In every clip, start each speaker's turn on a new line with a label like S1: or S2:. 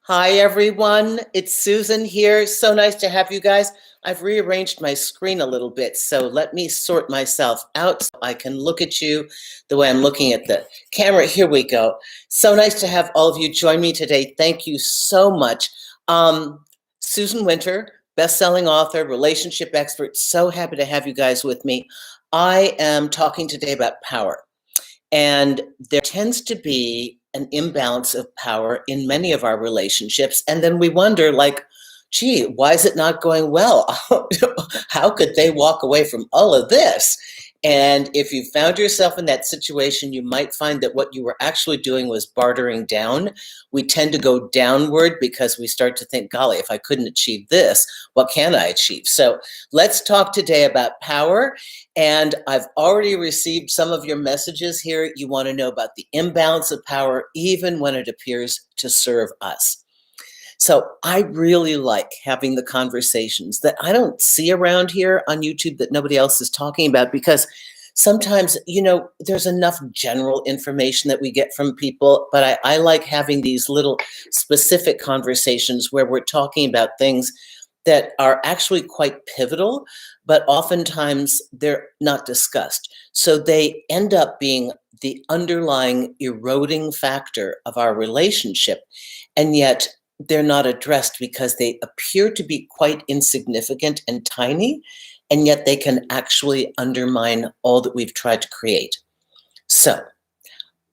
S1: Hi, everyone. It's Susan here. So nice to have you guys. I've rearranged my screen a little bit, so let me sort myself out so I can look at you the way I'm looking at the camera. Here we go. So nice to have all of you join me today. Thank you so much. Susan Winter, best-selling author, relationship expert. So happy to have you guys with me. I am talking today about power. And there tends to be an imbalance of power in many of our relationships. And then we wonder, like, gee, why is it not going well? How could they walk away from all of this? And if you found yourself in that situation, you might find that what you were actually doing was bartering down. We tend to go downward because we start to think, golly, if I couldn't achieve this, what can I achieve? So let's talk today about power. And I've already received some of your messages here. You want to know about the imbalance of power, even when it appears to serve us. So I really like having the conversations that I don't see around here on YouTube that nobody else is talking about, because sometimes, there's enough general information that we get from people, but I like having these little specific conversations where we're talking about things that are actually quite pivotal, but oftentimes they're not discussed. So they end up being the underlying eroding factor of our relationship. And yet they're not addressed because they appear to be quite insignificant and tiny, and yet they can actually undermine all that we've tried to create. So,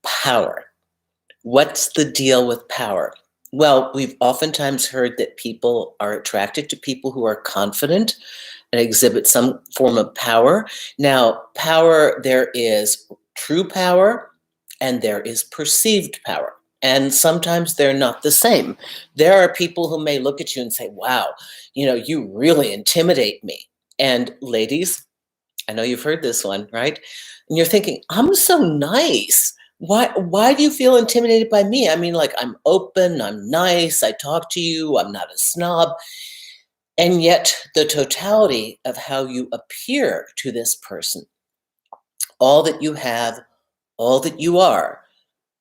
S1: power. What's the deal with power? Well, we've oftentimes heard that people are attracted to people who are confident and exhibit some form of power. Now, power, there is true power and there is perceived power. And sometimes they're not the same. There are people who may look at you and say, wow, you really intimidate me. And ladies, I know you've heard this one, right? And you're thinking, I'm so nice. Why do you feel intimidated by me? I mean, like, I'm open, I'm nice, I talk to you, I'm not a snob. And yet the totality of how you appear to this person, all that you have, all that you are,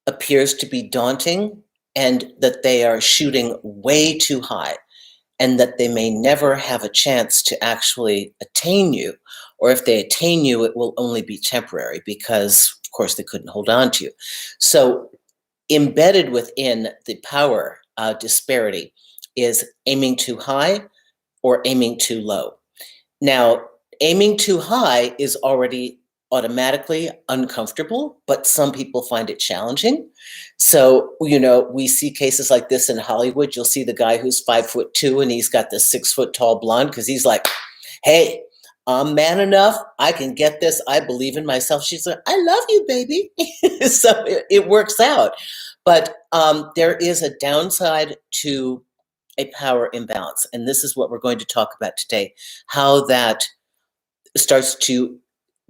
S1: appears to be daunting, and that they are shooting way too high, and that they may never have a chance to actually attain you. Or if they attain you, it will only be temporary because, of course, they couldn't hold on to you. So embedded within the power disparity is aiming too high or aiming too low. Now, aiming too high is already automatically uncomfortable, but some people find it challenging. So, we see cases like this in Hollywood. You'll see the guy who's 5'2" and he's got this 6 foot tall blonde because he's like, hey, I'm man enough. I can get this. I believe in myself. She's like, I love you, baby. So it works out. But there is a downside to a power imbalance. And this is what we're going to talk about today, how that starts to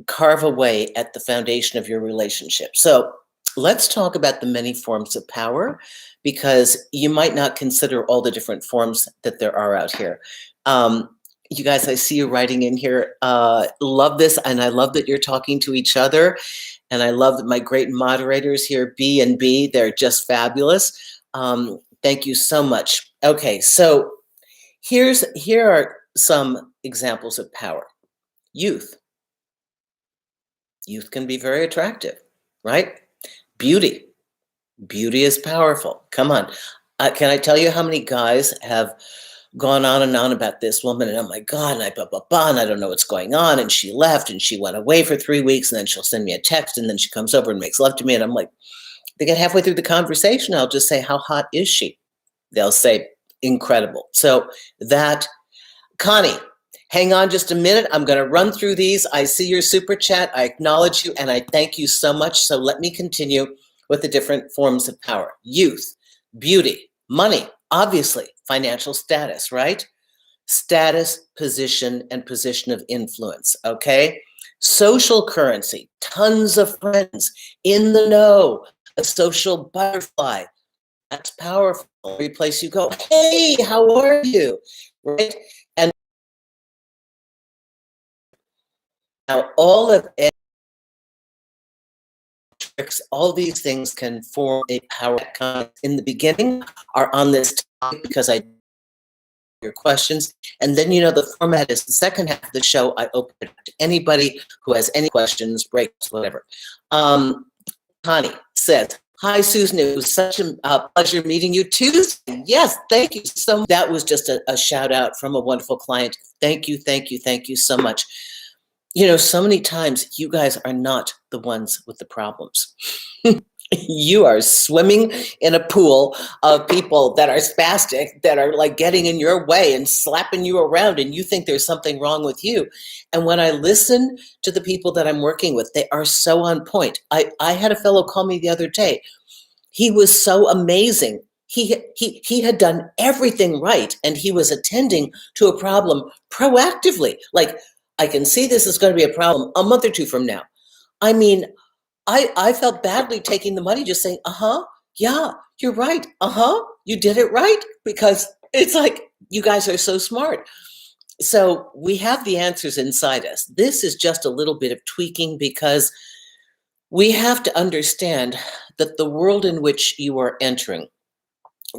S1: carve away at the foundation of your relationship. So let's talk about the many forms of power, because you might not consider all the different forms that there are out here. You guys, I see you writing in here. Love this, and I love that you're talking to each other. And I love that my great moderators here, B and B, they're just fabulous. Thank you so much. Okay, so here are some examples of power. Youth. Youth can be very attractive, right? Beauty. Beauty is powerful. Come on. Can I tell you how many guys have gone on and on about this woman? And oh my God, and I blah, blah, blah, and I don't know what's going on. And she left and she went away for 3 weeks, and then she'll send me a text, and then she comes over and makes love to me. And I'm like, they get halfway through the conversation, I'll just say, how hot is she? They'll say, incredible. So that, Connie, hang on just a minute. I'm going to run through these. I see your super chat. I acknowledge you, and I thank you so much. So let me continue with the different forms of power. Youth, beauty, money, obviously, financial status, right? Status, position, and position of influence, okay? Social currency, tons of friends, in the know, a social butterfly. That's powerful. Every place you go, hey, how are you? Right? And now all of it all these things can form a power in the beginning are on this topic because I your questions. And then, the format is the second half of the show. I open it up to anybody who has any questions, breaks, whatever. Connie says, hi, Susan. It was such a pleasure meeting you Tuesday. Yes, thank you so much. That was just a shout out from a wonderful client. Thank you, thank you, thank you so much. So many times you guys are not the ones with the problems. You are swimming in a pool of people that are spastic, that are like getting in your way and slapping you around, and you think there's something wrong with you. And when I listen to the people that I'm working with, they are so on point. I had a fellow call me the other day. He was so amazing. He had done everything right, and he was attending to a problem proactively. Like, I can see this is going to be a problem a month or two from now. I mean, I felt badly taking the money, just saying, yeah, you're right. You did it right. Because it's like, you guys are so smart. So we have the answers inside us. This is just a little bit of tweaking because we have to understand that the world in which you are entering,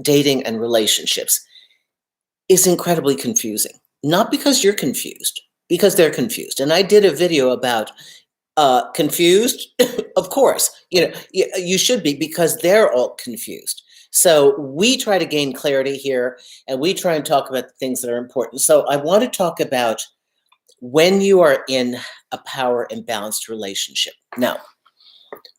S1: dating and relationships, is incredibly confusing. Not because you're confused, because they're confused. And I did a video about confused. Of course, you should be, because they're all confused. So we try to gain clarity here, and we try and talk about the things that are important. So I want to talk about when you are in a power imbalanced relationship. Now,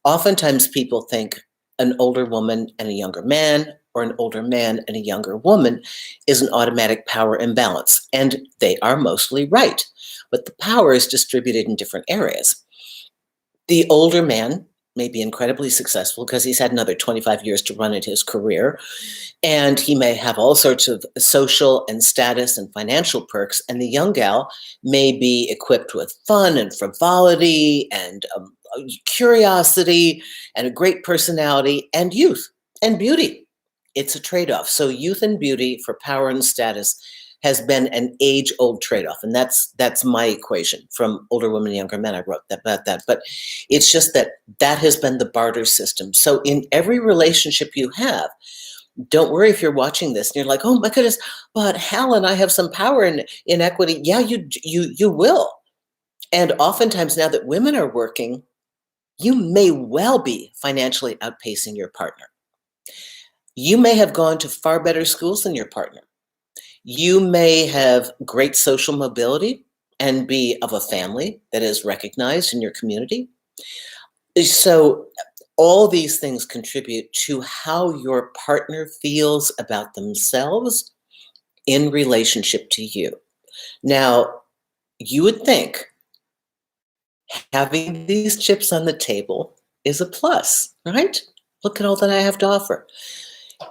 S1: oftentimes people think an older woman and a younger man, or an older man and a younger woman, is an automatic power imbalance. And they are mostly right. But the power is distributed in different areas. The older man may be incredibly successful because he's had another 25 years to run at his career, and he may have all sorts of social and status and financial perks. And the young gal may be equipped with fun and frivolity and curiosity and a great personality and youth and beauty. It's a trade-off. So youth and beauty for power and status has been an age-old trade-off. And that's my equation from older women, younger men. I wrote about that. But it's just that has been the barter system. So in every relationship you have, don't worry if you're watching this and you're like, oh my goodness, but Hal and I have some power in inequity. Yeah, you will. And oftentimes now that women are working, you may well be financially outpacing your partner. You may have gone to far better schools than your partner. You may have great social mobility and be of a family that is recognized in your community. So all these things contribute to how your partner feels about themselves in relationship to you. Now, you would think having these chips on the table is a plus, right? Look at all that I have to offer.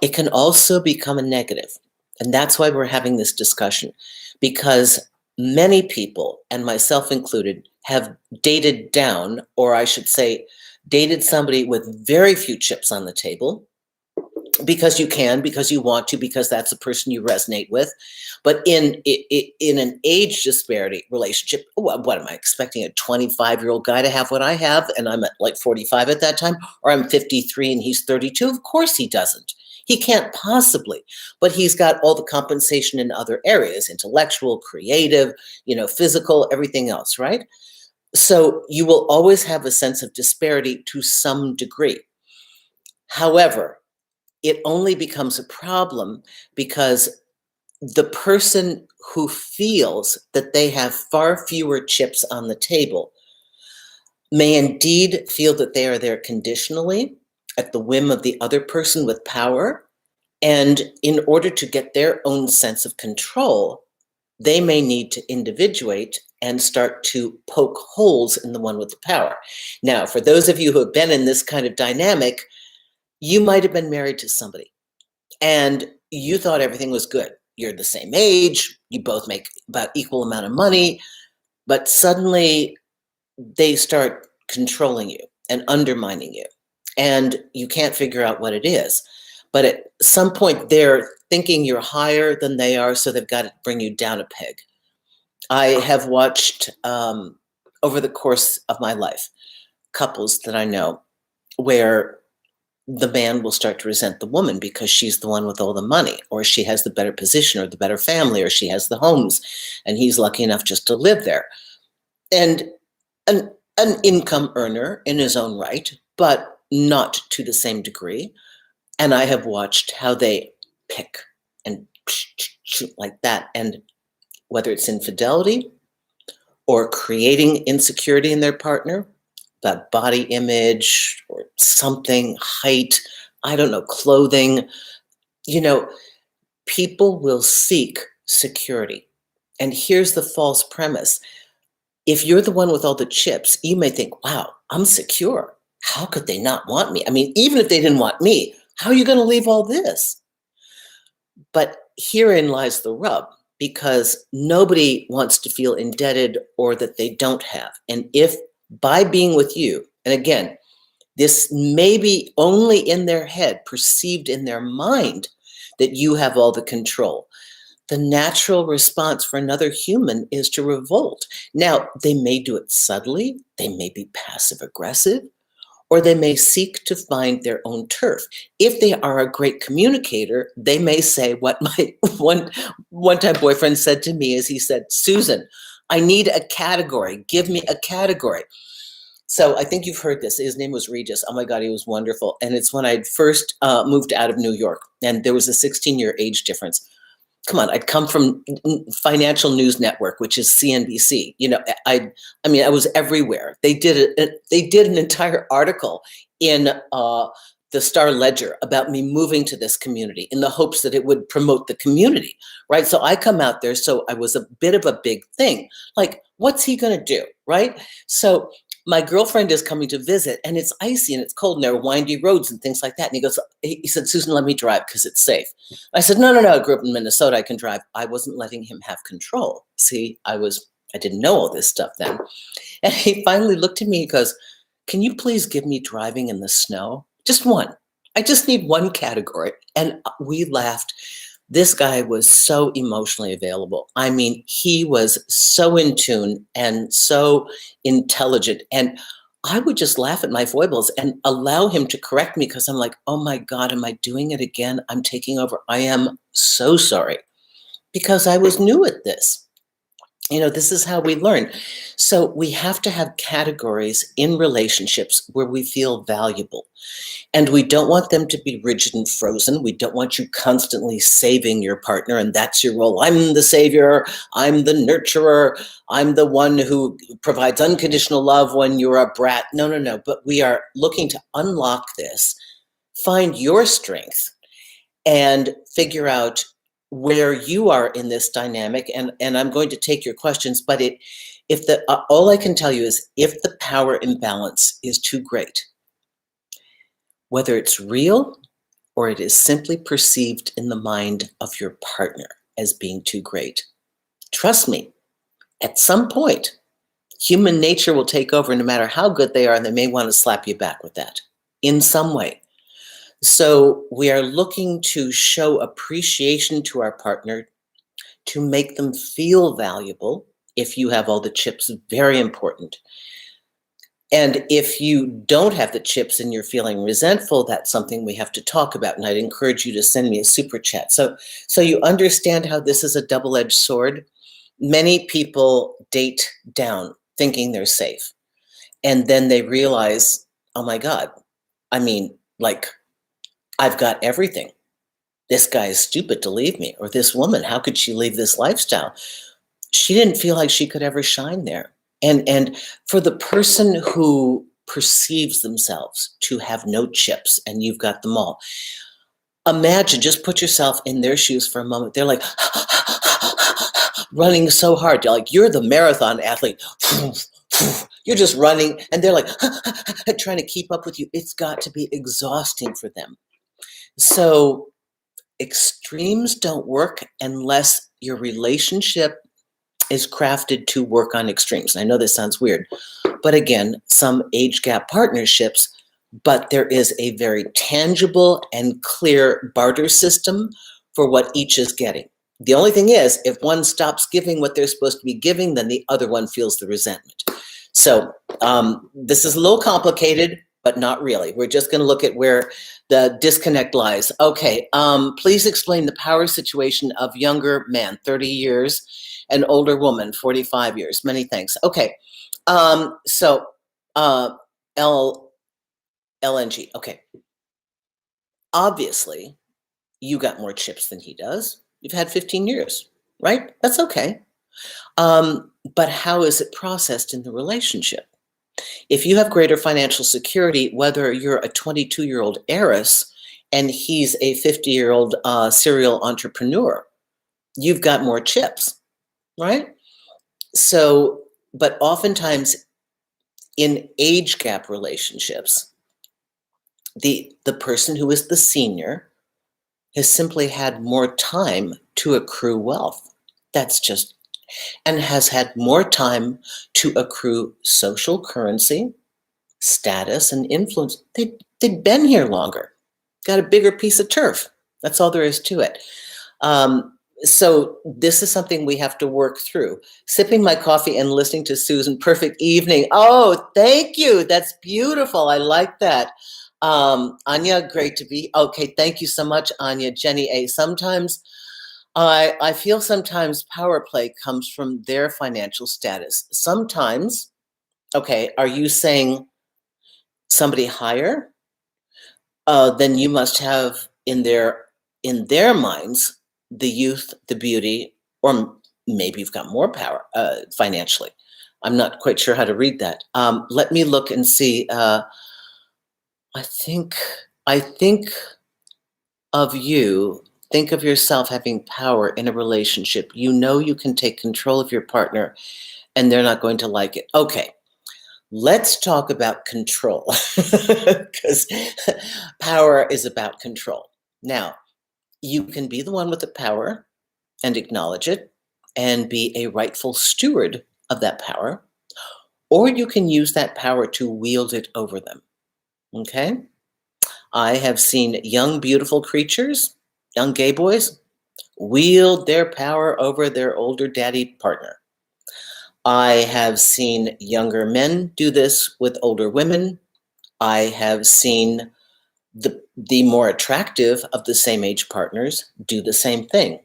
S1: It can also become a negative. And that's why we're having this discussion, because many people, and myself included, have dated down, or I should say, dated somebody with very few chips on the table, because you can, because you want to, because that's the person you resonate with. But in an age disparity relationship, what am I expecting? A 25-year-old guy to have what I have, and I'm at like 45 at that time, or I'm 53 and he's 32? Of course he doesn't. He can't possibly, but he's got all the compensation in other areas: intellectual, creative, physical, everything else, right? So you will always have a sense of disparity to some degree. However, it only becomes a problem because the person who feels that they have far fewer chips on the table may indeed feel that they are there conditionally at the whim of the other person with power. And in order to get their own sense of control, they may need to individuate and start to poke holes in the one with the power. Now, for those of you who have been in this kind of dynamic, you might have been married to somebody and you thought everything was good. You're the same age, you both make about equal amount of money, but suddenly they start controlling you and undermining you, and you can't figure out what it is. But at some point, they're thinking you're higher than they are, so they've got to bring you down a peg. I have watched over the course of my life couples that I know where the man will start to resent the woman because she's the one with all the money, or she has the better position, or the better family, or she has the homes, and he's lucky enough just to live there. And an income earner in his own right, but not to the same degree. And I have watched how they pick and like that. And whether it's infidelity or creating insecurity in their partner, that body image or something, height, I don't know, clothing, people will seek security. And here's the false premise. If you're the one with all the chips, you may think, wow, I'm secure. How could they not want me? I mean, even if they didn't want me, how are you going to leave all this? But herein lies the rub, because nobody wants to feel indebted or that they don't have. And if by being with you, and again, this may be only in their head, perceived in their mind, that you have all the control. The natural response for another human is to revolt. Now, they may do it subtly, they may be passive aggressive, or they may seek to find their own turf. If they are a great communicator, they may say what my one-time boyfriend said to me is he said, Susan, I need a category. Give me a category. So I think you've heard this. His name was Regis. Oh my God, he was wonderful. And it's when I'd first moved out of New York, and there was a 16-year age difference. Come on, I'd come from Financial News Network, which is CNBC. I was everywhere. They did an entire article in the Star Ledger about me moving to this community in the hopes that it would promote the community, right? So I come out there, so I was a bit of a big thing. Like, what's he going to do, right? So my girlfriend is coming to visit, and it's icy and it's cold, and there are windy roads and things like that. And he said, Susan, let me drive because it's safe. I said, no, I grew up in Minnesota, I can drive. I wasn't letting him have control. See, I didn't know all this stuff then. And he finally looked at me, he goes, can you please give me driving in the snow? Just one. I just need one category. And we laughed. This guy was so emotionally available. I mean, he was so in tune and so intelligent. And I would just laugh at my foibles and allow him to correct me, because I'm like, oh my God, am I doing it again? I'm taking over. I am so sorry, because I was new at this. This is how we learn. So we have to have categories in relationships where we feel valuable. And we don't want them to be rigid and frozen. We don't want you constantly saving your partner, and that's your role. I'm the savior. I'm the nurturer. I'm the one who provides unconditional love when you're a brat. No. But we are looking to unlock this, find your strength, and figure out where you are in this dynamic. And I'm going to take your questions, but all I can tell you is, if the power imbalance is too great, whether it's real or it is simply perceived in the mind of your partner as being too great, trust me, at some point, human nature will take over, no matter how good they are, and they may want to slap you back with that in some way. So we are looking to show appreciation to our partner, to make them feel valuable. If you have all the chips, very important. And if you don't have the chips and you're feeling resentful, that's something we have to talk about. And I'd encourage you to send me a super chat. So you understand how this is a double-edged sword. Many people date down thinking they're safe. And then they realize, oh my God, I've got everything. This guy is stupid to leave me, or this woman, how could she leave this lifestyle? She didn't feel like she could ever shine there. And for the person who perceives themselves to have no chips and you've got them all, imagine, just put yourself in their shoes for a moment. They're like running so hard. You're the marathon athlete. You're just running, and they're like trying to keep up with you. It's got to be exhausting for them. So extremes don't work unless your relationship is crafted to work on extremes. I know this sounds weird, but again, some age gap partnerships, but there is a very tangible and clear barter system for what each is getting. The only thing is, if one stops giving what they're supposed to be giving, then the other one feels the resentment. So this is a little complicated, but not really. We're just going to look at where the disconnect lies. Okay, please explain the power situation of younger man, 30 years, and older woman, 45 years. Many thanks. Okay, so L LNG. Okay, obviously, you got more chips than he does. You've had 15 years, right? That's okay. But how is it processed in the relationship? If you have greater financial security, whether you're a 22-year-old heiress and he's a 50-year-old serial entrepreneur, you've got more chips, right? So, but oftentimes in age gap relationships, the person who is the senior has simply had more time to accrue wealth. That's just, and has had more time to accrue social currency, status, and influence. They've been here longer, got a bigger piece of turf. That's all there is to it. So this is something we have to work through. Sipping my coffee and listening to Susan. Perfect evening. Oh, thank you. That's beautiful. I like that. Anya, great to be. Okay, thank you so much, Anya. Jenny A. Sometimes I feel sometimes power play comes from their financial status. Sometimes, okay, are you saying somebody higher? Then you must have in their minds the youth, the beauty, or maybe you've got more power financially. I'm not quite sure how to read that. Let me look and see. I think of you. Think of yourself having power in a relationship. You know you can take control of your partner, and they're not going to like it. Okay. Let's talk about control, because power is about control. Now, you can be the one with the power and acknowledge it and be a rightful steward of that power, or you can use that power to wield it over them. Okay? I have seen young, beautiful creatures, young gay boys, wield their power over their older daddy partner. I have seen younger men do this with older women. I have seen the more attractive of the same age partners do the same thing.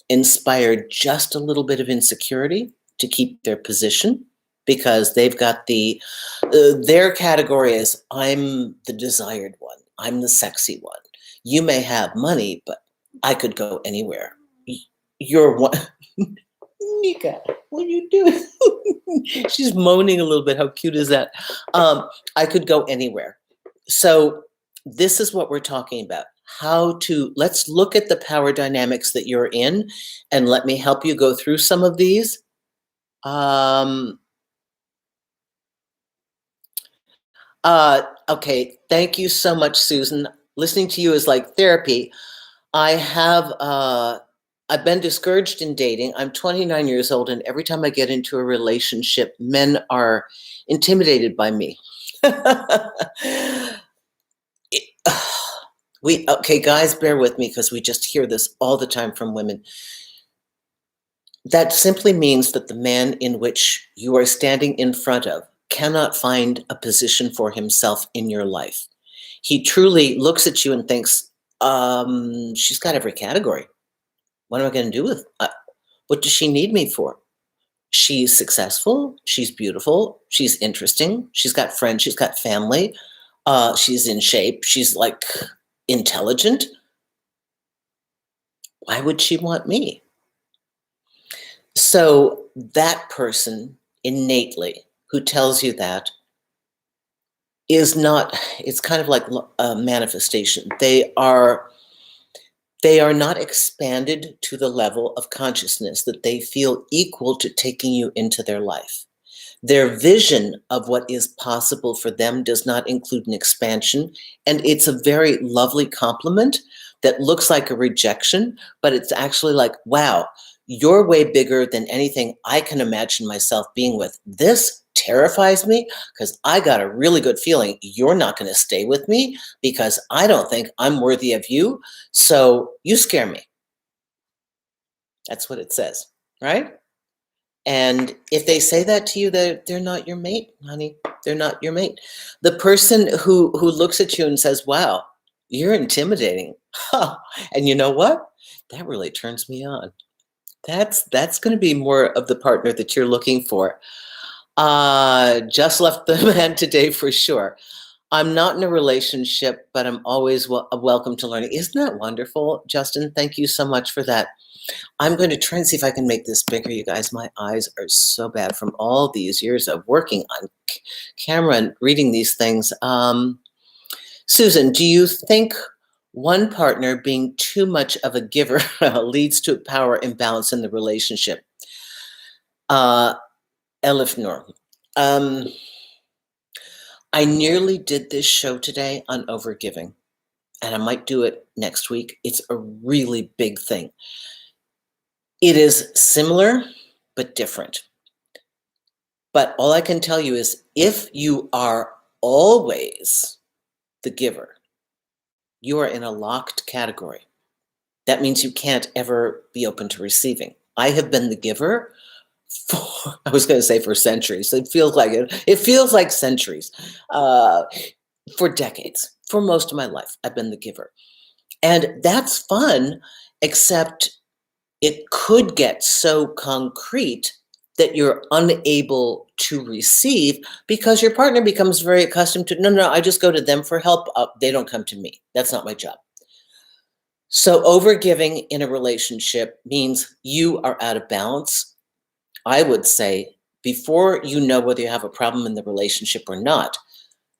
S1: Inspire just a little bit of insecurity to keep their position, because they've got their category is, I'm the desired one. I'm the sexy one. You may have money, but I could go anywhere. You're one. Nika, what are you doing? She's moaning a little bit. How cute is that? I could go anywhere. So this is what we're talking about. Let's look at the power dynamics that you're in, and let me help you go through some of these. Okay, thank you so much, Susan. Listening to you is like therapy. I've been discouraged in dating. I'm 29 years old, and every time I get into a relationship, men are intimidated by me. Okay, guys, bear with me, because we just hear this all the time from women. That simply means that the man in which you are standing in front of cannot find a position for himself in your life. He truly looks at you and thinks, she's got every category. What am I going to do with what does she need me for? She's successful. She's beautiful. She's interesting. She's got friends. She's got family. She's in shape. She's like intelligent. Why would she want me? So that person innately who tells you that is not, it's kind of like a manifestation. They are not expanded to the level of consciousness that they feel equal to taking you into their life. Their vision of what is possible for them does not include an expansion, and it's a very lovely compliment that looks like a rejection, but it's actually like, wow, you're way bigger than anything I can imagine myself being with. This terrifies me, because I got a really good feeling you're not going to stay with me, because I don't think I'm worthy of you. So you scare me. That's what it says, right? And if they say that to you, they're not your mate, honey. They're not your mate. The person who looks at you and says, wow, you're intimidating. Huh. And you know what? That really turns me on. That's going to be more of the partner that you're looking for. Just left the man today for sure. I'm not in a relationship, but I'm always welcome to learning. Isn't that wonderful, Justin? Thank you so much for that. I'm going to try and see if I can make this bigger, you guys. My eyes are so bad from all these years of working on camera and reading these things. Susan, do you think one partner being too much of a giver leads to a power imbalance in the relationship? Elif Noor. I nearly did this show today on overgiving, and I might do it next week. It's a really big thing. It is similar, but different. But all I can tell you is if you are always the giver, you are in a locked category. That means you can't ever be open to receiving. I have been the giver for, I was going to say for centuries. It feels like it. It feels like centuries. For decades, for most of my life, I've been the giver. And that's fun, except it could get so concrete that you're unable to receive because your partner becomes very accustomed to, no, I just go to them for help. They don't come to me. That's not my job. So overgiving in a relationship means you are out of balance. I would say before you know whether you have a problem in the relationship or not,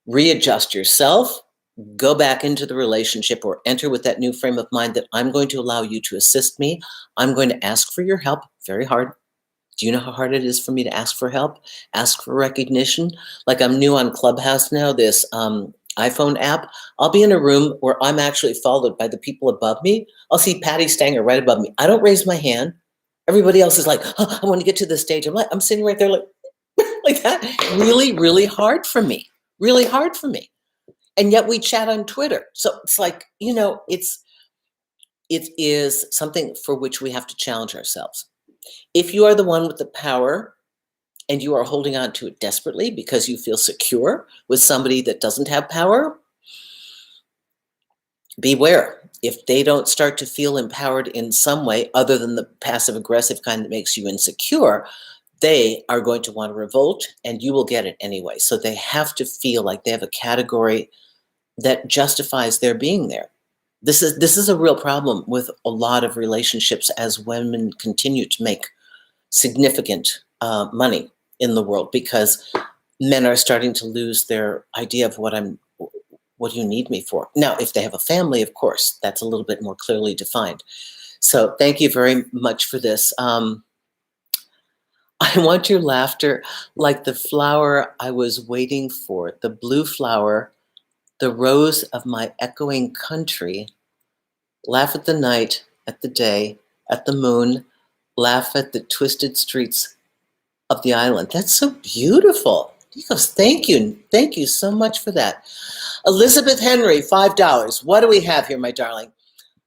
S1: readjust yourself, go back into the relationship or enter with that new frame of mind that I'm going to allow you to assist me. I'm going to ask for your help. Very hard. Do you know how hard it is for me to ask for help? Ask for recognition? Like I'm new on Clubhouse now, this iPhone app. I'll be in a room where I'm actually followed by the people above me. I'll see Patty Stanger right above me. I don't raise my hand. Everybody else is like, oh, I want to get to the stage. I'm sitting right there like, like that. Really, really hard for me. Really hard for me. And yet we chat on Twitter. So it's like, it is something for which we have to challenge ourselves. If you are the one with the power and you are holding on to it desperately because you feel secure with somebody that doesn't have power, beware. If they don't start to feel empowered in some way other than the passive aggressive kind that makes you insecure, they are going to want to revolt and you will get it anyway. So they have to feel like they have a category that justifies their being there. This is a real problem with a lot of relationships as women continue to make significant money in the world because men are starting to lose their idea of what do you need me for? Now, if they have a family, of course, that's a little bit more clearly defined. So thank you very much for this. I want your laughter like the flower I was waiting for, the blue flower, the rose of my echoing country. Laugh at the night, at the day, at the moon, laugh at the twisted streets of the island. That's so beautiful. He goes, thank you. Thank you so much for that. Elizabeth Henry, $5. What do we have here, my darling?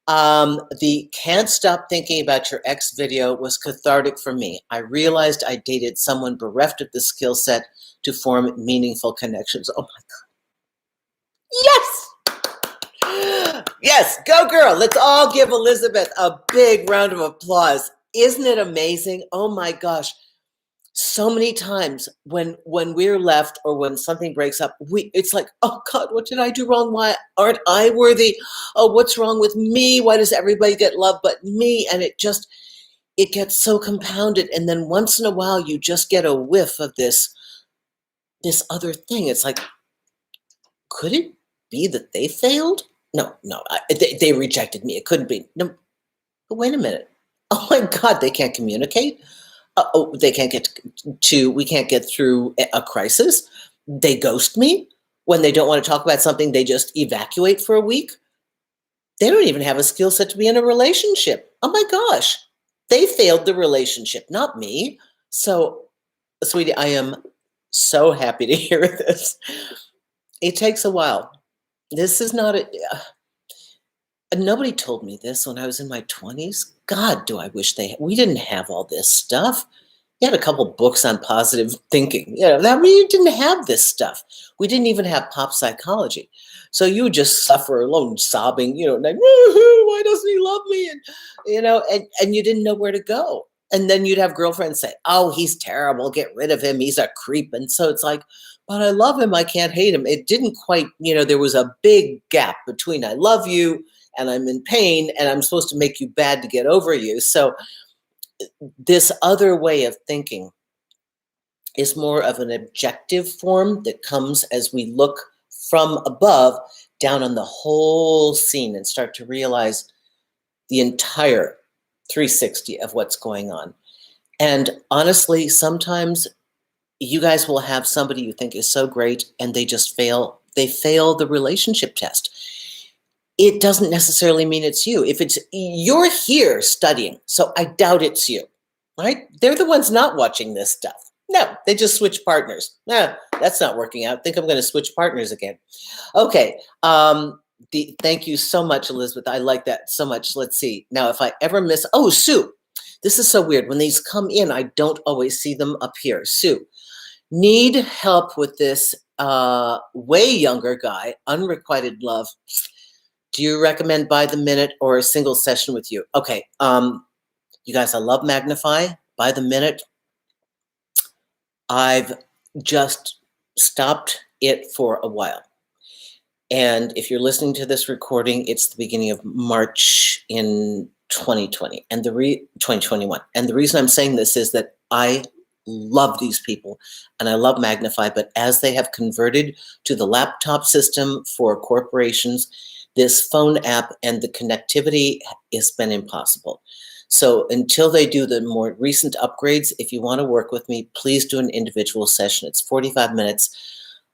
S1: The can't stop thinking about your ex video was cathartic for me. I realized I dated someone bereft of the skill set to form meaningful connections. Oh my God. Yes! Yes, go girl. Let's all give Elizabeth a big round of applause. Isn't it amazing? Oh my gosh. So many times when we're left or when something breaks up, it's like, oh God, what did I do wrong? Why aren't I worthy? Oh, what's wrong with me? Why does everybody get love but me? And it gets so compounded. And then once in a while, you just get a whiff of this other thing. It's like, could it be that they failed? No, they rejected me. It couldn't be. No, but wait a minute. Oh my God, they can't communicate. They can't we can't get through a crisis. They ghost me. When they don't want to talk about something, they just evacuate for a week. They don't even have a skill set to be in a relationship. Oh my gosh. They failed the relationship, not me. So, sweetie, I am so happy to hear this. It takes a while. This is not nobody told me this when I was in my 20s. God, do I wish we didn't have all this stuff. You had a couple books on positive thinking. That we didn't have this stuff. We didn't even have pop psychology. So you would just suffer alone, sobbing, like, woohoo, why doesn't he love me? And you didn't know where to go. And then you'd have girlfriends say, oh, he's terrible. Get rid of him. He's a creep. And so it's like, but I love him. I can't hate him. It didn't quite, there was a big gap between I love you and I'm in pain and I'm supposed to make you bad to get over you. So this other way of thinking is more of an objective form that comes as we look from above down on the whole scene and start to realize the entire 360 of what's going on. And honestly, sometimes you guys will have somebody you think is so great and they just fail. They fail the relationship test. It doesn't necessarily mean it's you. If you're here studying, so I doubt it's you, right? They're the ones not watching this stuff. No, they just switch partners. No, that's not working out. I think I'm going to switch partners again. Okay. Thank you so much, Elizabeth. I like that so much. Let's see. Now, if I ever miss, Sue, this is so weird. When these come in, I don't always see them up here. Sue, need help with this way younger guy, unrequited love. Do you recommend by the minute or a single session with you? Okay. You guys, I love Magnify. By the minute, I've just stopped it for a while. And if you're listening to this recording, it's the beginning of March in 2020 and 2021. And the reason I'm saying this is that I love these people and I love Magnify, but as they have converted to the laptop system for corporations, this phone app and the connectivity has been impossible. So until they do the more recent upgrades, if you want to work with me, please do an individual session. It's 45 minutes.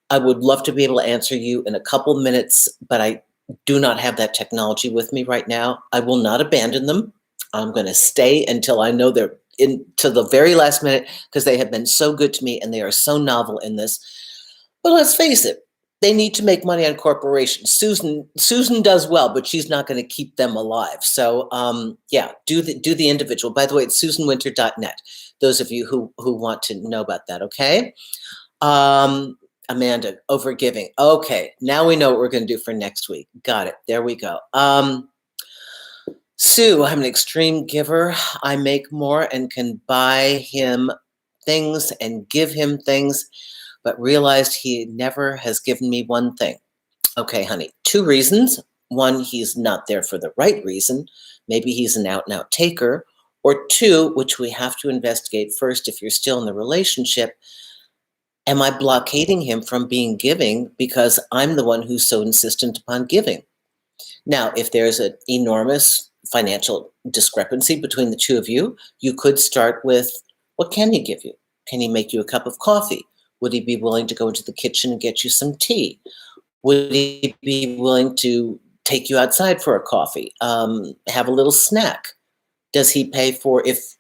S1: I would love to be able to answer you in a couple minutes, but I do not have that technology with me right now. I will not abandon them. I'm going to stay until I know they're to the very last minute because they have been so good to me and they are so novel in this. But let's face it, they need to make money on corporations. Susan does well, but she's not going to keep them alive. So yeah, do the individual. By the way, it's susanwinter.net. Those of you who want to know about that, okay? Amanda, overgiving. Okay, now we know what we're going to do for next week. Got it. There we go. Sue, I'm an extreme giver. I make more and can buy him things and give him things, but realized he never has given me one thing. Okay, honey, 2 reasons. One, he's not there for the right reason. Maybe he's an out-and-out taker. Or 2, which we have to investigate first if you're still in the relationship, am I blockading him from being giving because I'm the one who's so insistent upon giving? Now, if there's an enormous financial discrepancy between the two of you, you could start with, what can he give you? Can he make you a cup of coffee? Would he be willing to go into the kitchen and get you some tea? Would he be willing to take you outside for a coffee? Have a little snack? Does he pay for, if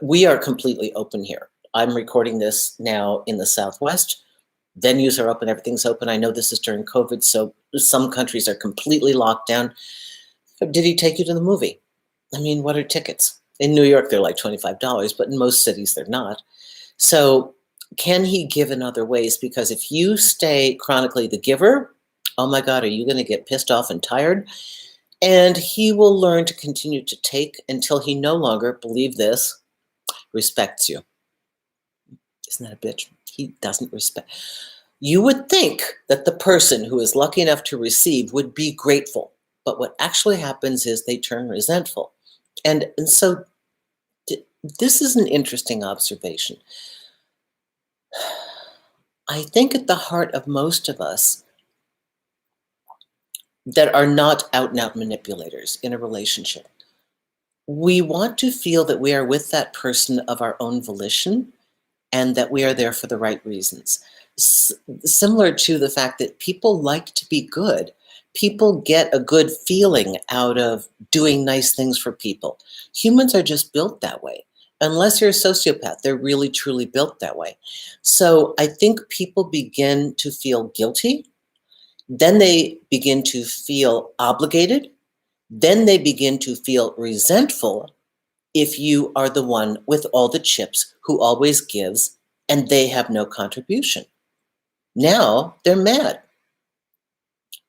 S1: we are completely open here. I'm recording this now in the Southwest. Venues are open, everything's open. I know this is during COVID, so some countries are completely locked down. Did he take you to the movie? I mean, what are tickets? In New York, they're like $25, but in most cities, they're not. So can he give in other ways? Because if you stay chronically the giver, oh my God, are you going to get pissed off and tired? And he will learn to continue to take until he no longer, believe this, respects you. Isn't that a bitch? He doesn't respect. You would think that the person who is lucky enough to receive would be grateful. But what actually happens is they turn resentful. And so this is an interesting observation. I think at the heart of most of us that are not out and out manipulators in a relationship, we want to feel that we are with that person of our own volition and that we are there for the right reasons. Similar to the fact that people like to be good. People get a good feeling out of doing nice things for people. Humans are just built that way. Unless you're a sociopath, they're really, truly built that way. So I think people begin to feel guilty. Then they begin to feel obligated. Then they begin to feel resentful. if you are the one with all the chips who always gives and they have no contribution? Now they're mad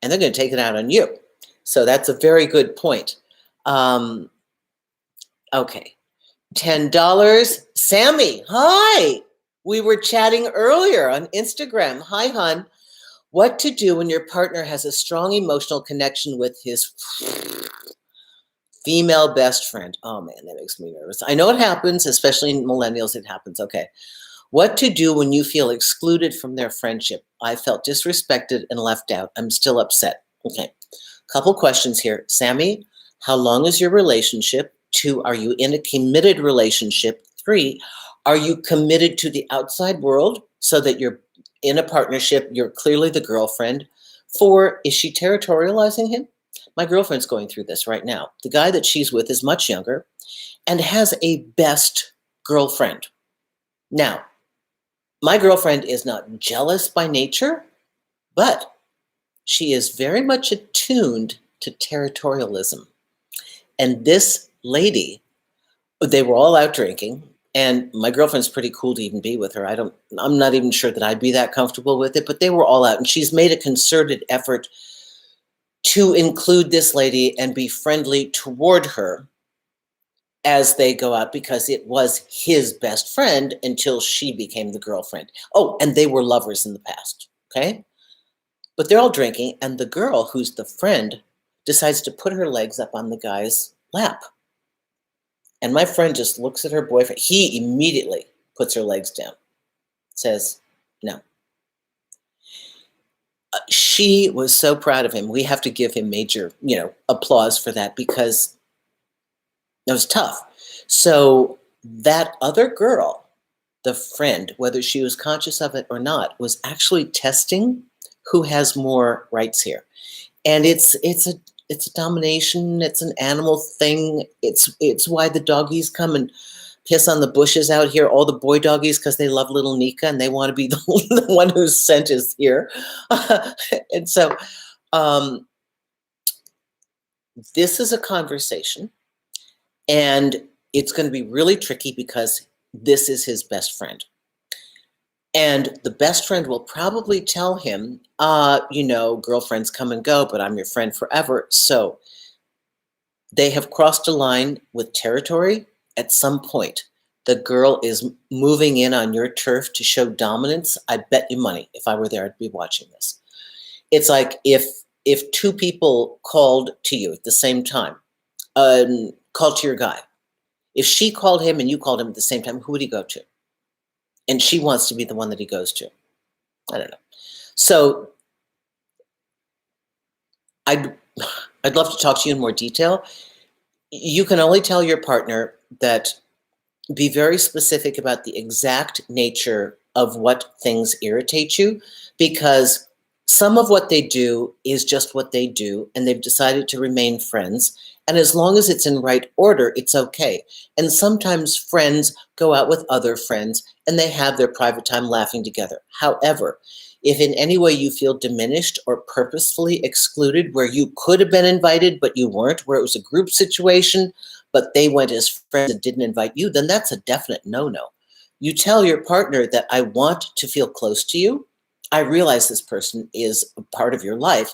S1: and they're going to take it out on you. So that's a very good point. Okay. $10. Sammy, hi. We were chatting earlier on Instagram. Hi, hon. What to do when your partner has a strong emotional connection with his female best friend? Oh man, that makes me nervous. I know it happens, especially in millennials, it happens. Okay. What to do when you feel excluded from their friendship? I felt disrespected and left out. I'm still upset. Okay. Couple questions here. Sammy, how long is your relationship? 2, are you in a committed relationship? 3, are you committed to the outside world so that you're in a partnership, you're clearly the girlfriend? 4, is she territorializing him? My girlfriend's going through this right now. The guy that she's with is much younger and has a best girlfriend. Now, my girlfriend is not jealous by nature, but she is very much attuned to territorialism. And this lady, they were all out drinking, and my girlfriend's pretty cool to even be with her. I'm not even sure that I'd be that comfortable with it, but they were all out, and she's made a concerted effort to include this lady and be friendly toward her as they go out, because it was his best friend until she became the girlfriend. Oh, and they were lovers in the past, okay? But they're all drinking, and the girl, who's the friend, decides to put her legs up on the guy's lap. And my friend just looks at her boyfriend. He immediately puts her legs down, says, no. She was so proud of him. We have to give him major, applause for that, because it was tough. So that other girl, the friend, whether she was conscious of it or not, was actually testing who has more rights here. And it's a domination. It's an animal thing. It's why the doggies come and piss on the bushes out here, all the boy doggies, because they love little Nika and they want to be the one whose scent is here. And so this is a conversation, and it's going to be really tricky because this is his best friend. And the best friend will probably tell him, girlfriends come and go, but I'm your friend forever. So they have crossed a line with territory. At some point, the girl is moving in on your turf to show dominance. I bet you money, if I were there, I'd be watching this. It's like if 2 people called to you at the same time, called to your guy. If she called him and you called him at the same time, who would he go to? And she wants to be the one that he goes to. I don't know. So I'd love to talk to you in more detail. You can only tell your partner that be very specific about the exact nature of what things irritate you, because some of what they do is just what they do, and they've decided to remain friends. And as long as it's in right order, it's okay. And sometimes friends go out with other friends and they have their private time laughing together. However, if in any way you feel diminished or purposefully excluded, where you could have been invited but you weren't, where it was a group situation, but they went as friends and didn't invite you, then that's a definite no-no. You tell your partner that I want to feel close to you. I realize this person is a part of your life,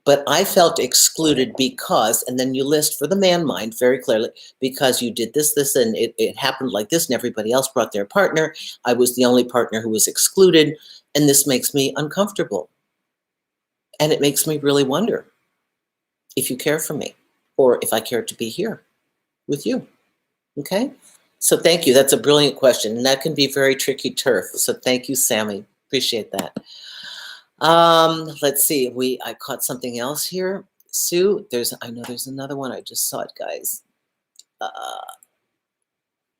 S1: but I felt excluded because, and then you list for the man mind very clearly, because you did this, and it happened like this, and everybody else brought their partner. I was the only partner who was excluded, and this makes me uncomfortable. And it makes me really wonder if you care for me, or if I care to be here with you. Okay? So thank you. That's a brilliant question, and that can be very tricky turf. So thank you, Sammy. Appreciate that. Let's see. I caught something else here. Sue, I know there's another one. I just saw it, guys.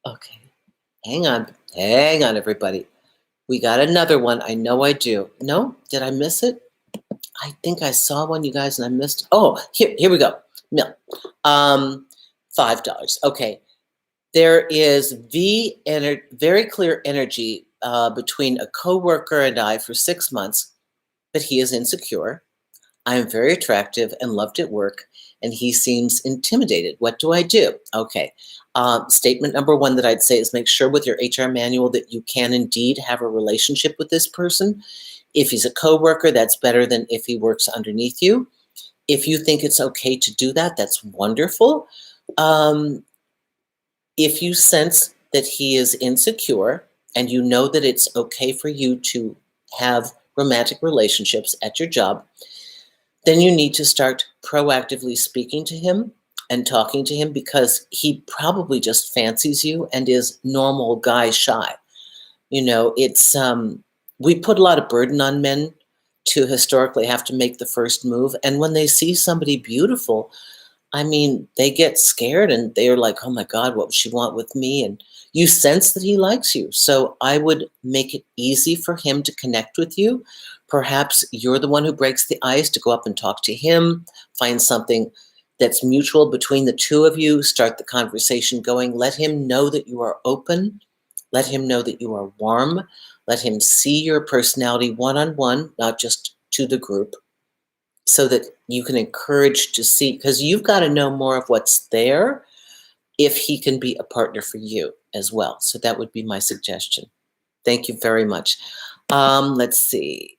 S1: Okay. Hang on, everybody. We got another one. I know I do. No? Did I miss it? I think I saw one, you guys, and I missed it. Oh, here we go. No. $5. Okay. There is very clear energy between a coworker and I for 6 months, but he is insecure. I am very attractive and loved at work, and he seems intimidated. What do I do? Okay. Statement number one that I'd say is make sure with your HR manual that you can indeed have a relationship with this person. If he's a coworker, that's better than if he works underneath you. If you think it's okay to do that, that's wonderful. If you sense that he is insecure and you know that it's okay for you to have romantic relationships at your job, then you need to start proactively speaking to him and talking to him, because he probably just fancies you and is normal guy shy. It's we put a lot of burden on men to historically have to make the first move, and when they see somebody beautiful, I mean, they get scared and they're like, oh my God, what would she want with me? And you sense that he likes you. So I would make it easy for him to connect with you. Perhaps you're the one who breaks the ice to go up and talk to him, find something that's mutual between the two of you, start the conversation going. Let him know that you are open. Let him know that you are warm. Let him see your personality one-on-one, not just to the group, so that you can encourage to see, because you've got to know more of what's there if he can be a partner for you as well. So that would be my suggestion. Thank you very much. Let's see.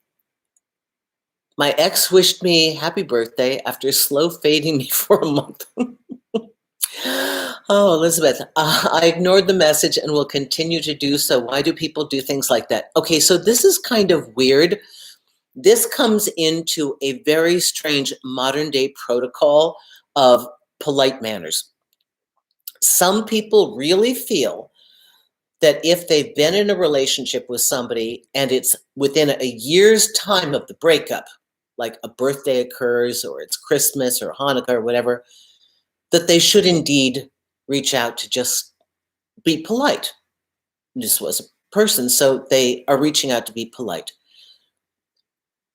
S1: My ex wished me happy birthday after slow fading me for a month. Oh, Elizabeth, I ignored the message and will continue to do so. Why do people do things like that? Okay, so this is kind of weird. This comes into a very strange modern day protocol of polite manners. Some people really feel that if they've been in a relationship with somebody and it's within a year's time of the breakup, like a birthday occurs or it's Christmas or Hanukkah or whatever, that they should indeed reach out to just be polite. This was a person, so they are reaching out to be polite.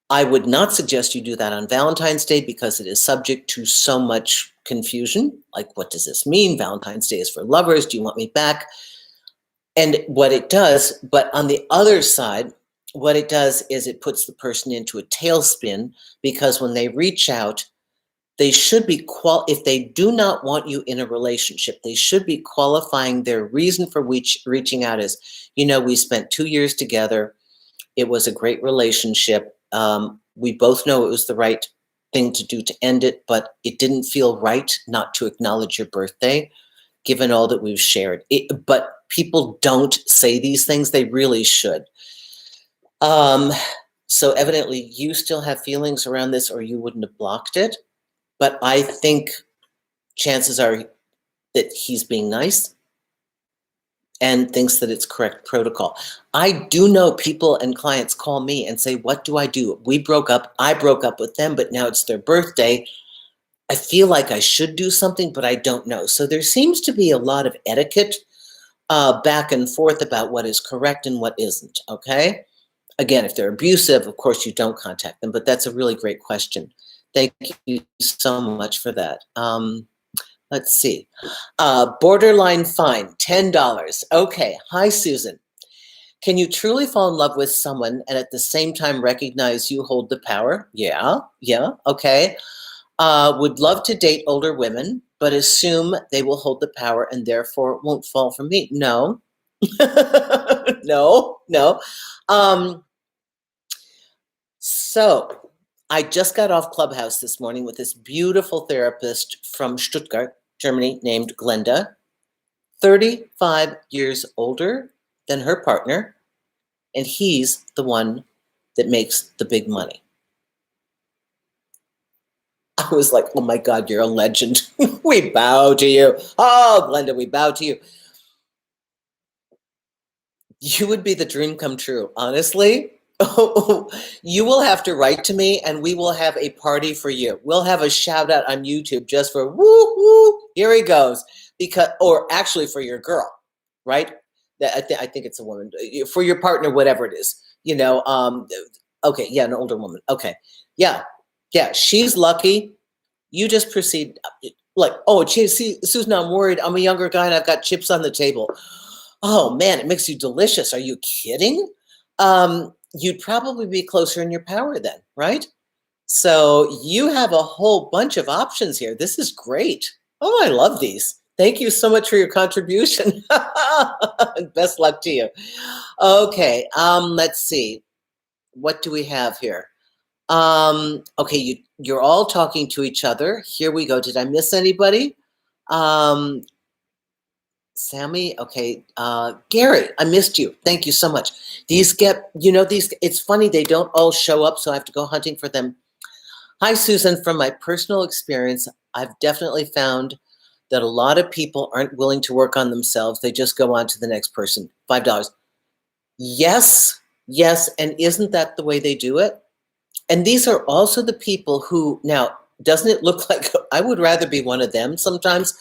S1: I would not suggest you do that on Valentine's Day because it is subject to so much confusion. Like, what does this mean? Valentine's Day is for lovers. Do you want me back? And what it does, but on the other side, what it does is it puts the person into a tailspin, because when they reach out, they should be, if they do not want you in a relationship, they should be qualifying their reason for reaching out as, we spent 2 years together. It was a great relationship. We both know it was the right thing to do to end it, but it didn't feel right not to acknowledge your birthday, given all that we've shared. But people don't say these things. They really should. So evidently you still have feelings around this, or you wouldn't have blocked it. But I think chances are that he's being nice and thinks that it's correct protocol. I do know people and clients call me and say, what do I do? We broke up. I broke up with them, but now it's their birthday. I feel like I should do something, but I don't know. So there seems to be a lot of etiquette back and forth about what is correct and what isn't, okay? Again, if they're abusive, of course you don't contact them, but that's a really great question. Thank you so much for that. Let's see. Borderline fine, $10. Okay. Hi, Susan. Can you truly fall in love with someone and at the same time recognize you hold the power? Yeah. Okay. Would love to date older women, but assume they will hold the power and therefore won't fall for me. No. No. So I just got off Clubhouse this morning with this beautiful therapist from Stuttgart, Germany, named Glenda, 35 years older than her partner, and he's the one that makes the big money. I was like, oh my God, you're a legend. We bow to you. Oh, Glenda, we bow to you. You would be the dream come true, honestly. You will have to write to me and we will have a party for you. We'll have a shout out on YouTube just for woo woo. Here he goes. Or actually for your girl, right? I think it's a woman. For your partner, whatever it is. Okay, yeah, an older woman. Okay. Yeah. She's lucky. You just proceed like, oh, see, Susan, I'm worried. I'm a younger guy and I've got chips on the table. Oh man, it makes you delicious. Are you kidding? You'd probably be closer in your power then, right? So you have a whole bunch of options here. This is great. Oh, I love these. Thank you so much for your contribution. Best luck to you. Okay, let's see. What do we have here? Okay, you're all talking to each other. Here we go. Did I miss anybody? Um, Sammy, okay. Gary, I missed you. Thank you so much. These it's funny, they don't all show up, so I have to go hunting for them. Hi, Susan. From my personal experience, I've definitely found that a lot of people aren't willing to work on themselves. They just go on to the next person. $5. Yes, yes. And isn't that the way they do it? And these are also the people who, now, doesn't it look like I would rather be one of them sometimes?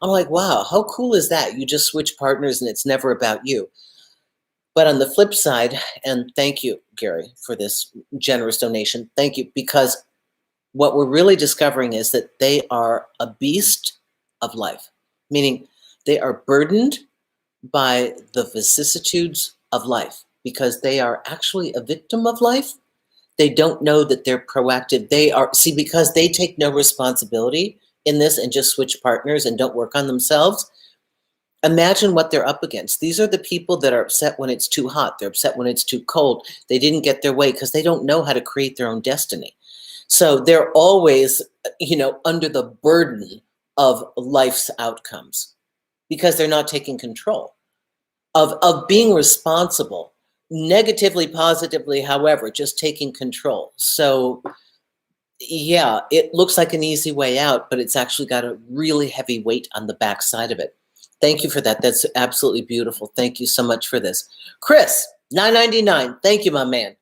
S1: I'm like, wow, how cool is that? You just switch partners and it's never about you. But on the flip side, and thank you, Gary, for this generous donation. Thank you, because what we're really discovering is that they are a beast of life, meaning they are burdened by the vicissitudes of life because they are actually a victim of life. They don't know that they're proactive. Because they take no responsibility in this and just switch partners and don't work on themselves. Imagine what they're up against. These are the people that are upset when it's too hot. They're upset when it's too cold. They didn't get their way because they don't know how to create their own destiny. So they're always, under the burden of life's outcomes because they're not taking control of being responsible, negatively, positively, however, just taking control. So yeah, it looks like an easy way out, but it's actually got a really heavy weight on the backside of it. Thank you for that. That's absolutely beautiful. Thank you so much for this. Chris, $9.99. Thank you, my man.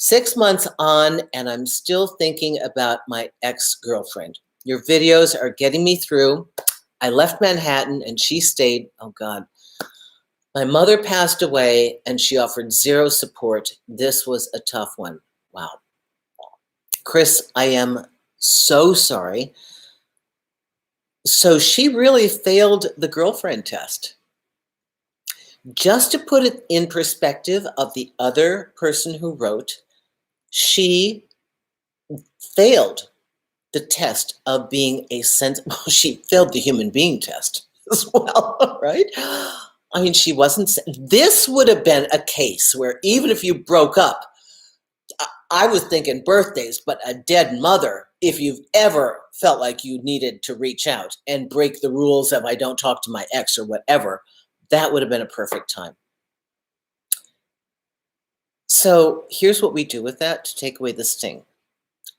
S1: 6 months on, and I'm still thinking about my ex-girlfriend. Your videos are getting me through. I left Manhattan and she stayed. Oh, God. My mother passed away and she offered zero support. This was a tough one. Wow. Chris, I am so sorry. So she really failed the girlfriend test. Just to put it in perspective of the other person who wrote, she failed the test of being a she failed the human being test as well, right? I mean, this would have been a case where even if you broke up, I was thinking birthdays, but a dead mother, if you've ever felt like you needed to reach out and break the rules of I don't talk to my ex or whatever, that would have been a perfect time. So here's what we do with that to take away the sting.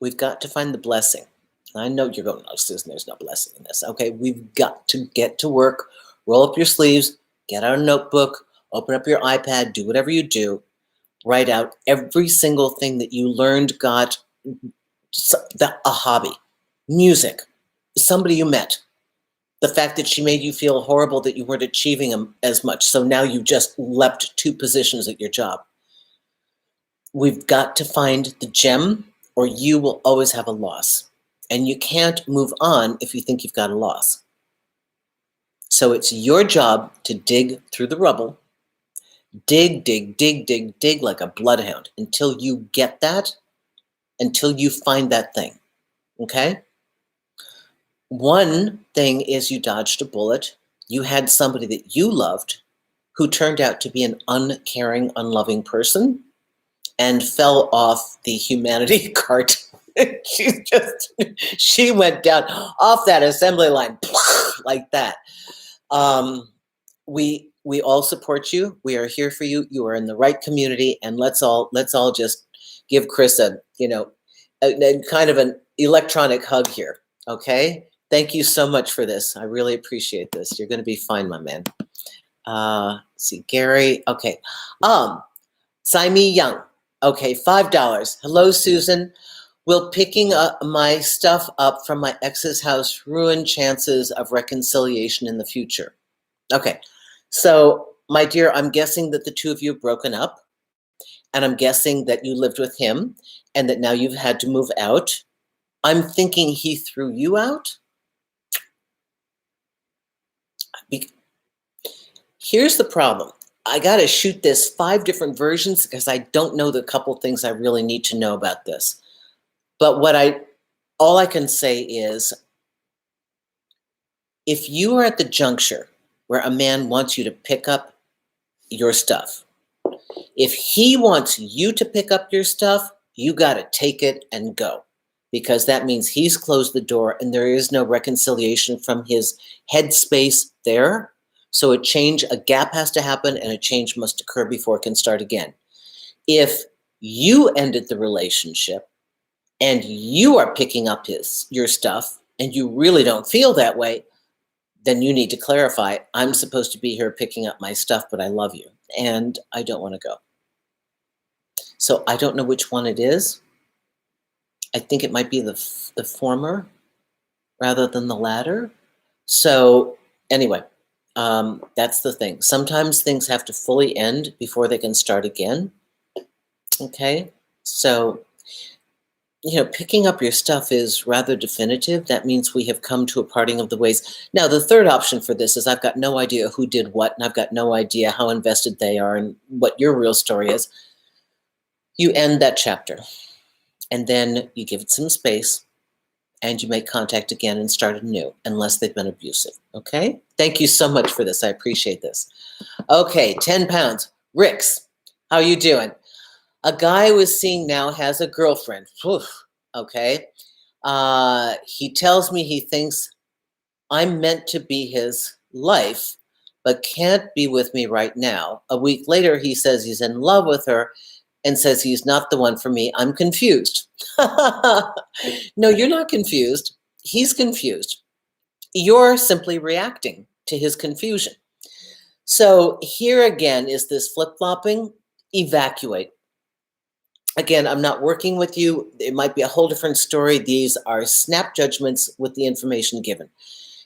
S1: We've got to find the blessing. I know you're going, oh, Susan, there's no blessing in this. Okay, we've got to get to work, roll up your sleeves, get out a notebook, open up your iPad, do whatever you do, write out every single thing that you learned, got a hobby, music, somebody you met, the fact that she made you feel horrible that you weren't achieving as much. So now you just leapt 2 positions at your job. We've got to find the gem or you will always have a loss. And you can't move on if you think you've got a loss. So it's your job to dig through the rubble, dig, dig, dig, dig, dig like a bloodhound until you get that, until you find that thing, okay? One thing is you dodged a bullet. You had somebody that you loved who turned out to be an uncaring, unloving person and fell off the humanity cart. She went down off that assembly line like that. We all support you. We are here for you. You are in the right community, and let's all just give Chris a kind of an electronic hug here. Okay. Thank you so much for this. I really appreciate this. You're going to be fine, my man. See, Gary. Okay. Saimi Young. Okay, $5. Hello, Susan. Will picking up my stuff up from my ex's house ruin chances of reconciliation in the future? Okay, so my dear, I'm guessing that the 2 of you have broken up, and I'm guessing that you lived with him and that now you've had to move out. I'm thinking he threw you out. Here's the problem. I got to shoot this 5 different versions because I don't know the couple things I really need to know about this. But all I can say is, if you are at the juncture where a man wants you to pick up your stuff, if he wants you to pick up your stuff, you got to take it and go, because that means he's closed the door and there is no reconciliation from his headspace there. So a gap has to happen, and a change must occur before it can start again. If you ended the relationship and you are picking up your stuff and you really don't feel that way, then you need to clarify, I'm supposed to be here picking up my stuff, but I love you and I don't want to go. So I don't know which one it is. I think it might be the former rather than the latter. So anyway, that's the thing. Sometimes things have to fully end before they can start again. Okay, so picking up your stuff is rather definitive. That means we have come to a parting of the ways. Now, the third option for this is I've got no idea who did what, and I've got no idea how invested they are and what your real story is. You end that chapter, and then you give it some space, and you make contact again and start anew, unless they've been abusive, okay? Thank you so much for this. I appreciate this. Okay, 10 pounds. Rix, how you doing? A guy I was seeing now has a girlfriend. Whew, okay. He tells me he thinks I'm meant to be his life, but can't be with me right now. A week later, he says he's in love with her and says he's not the one for me. I'm confused. No, you're not confused. He's confused. You're simply reacting to his confusion. So here again is this flip-flopping. Evacuate. Again, I'm not working with you. It might be a whole different story. These are snap judgments with the information given.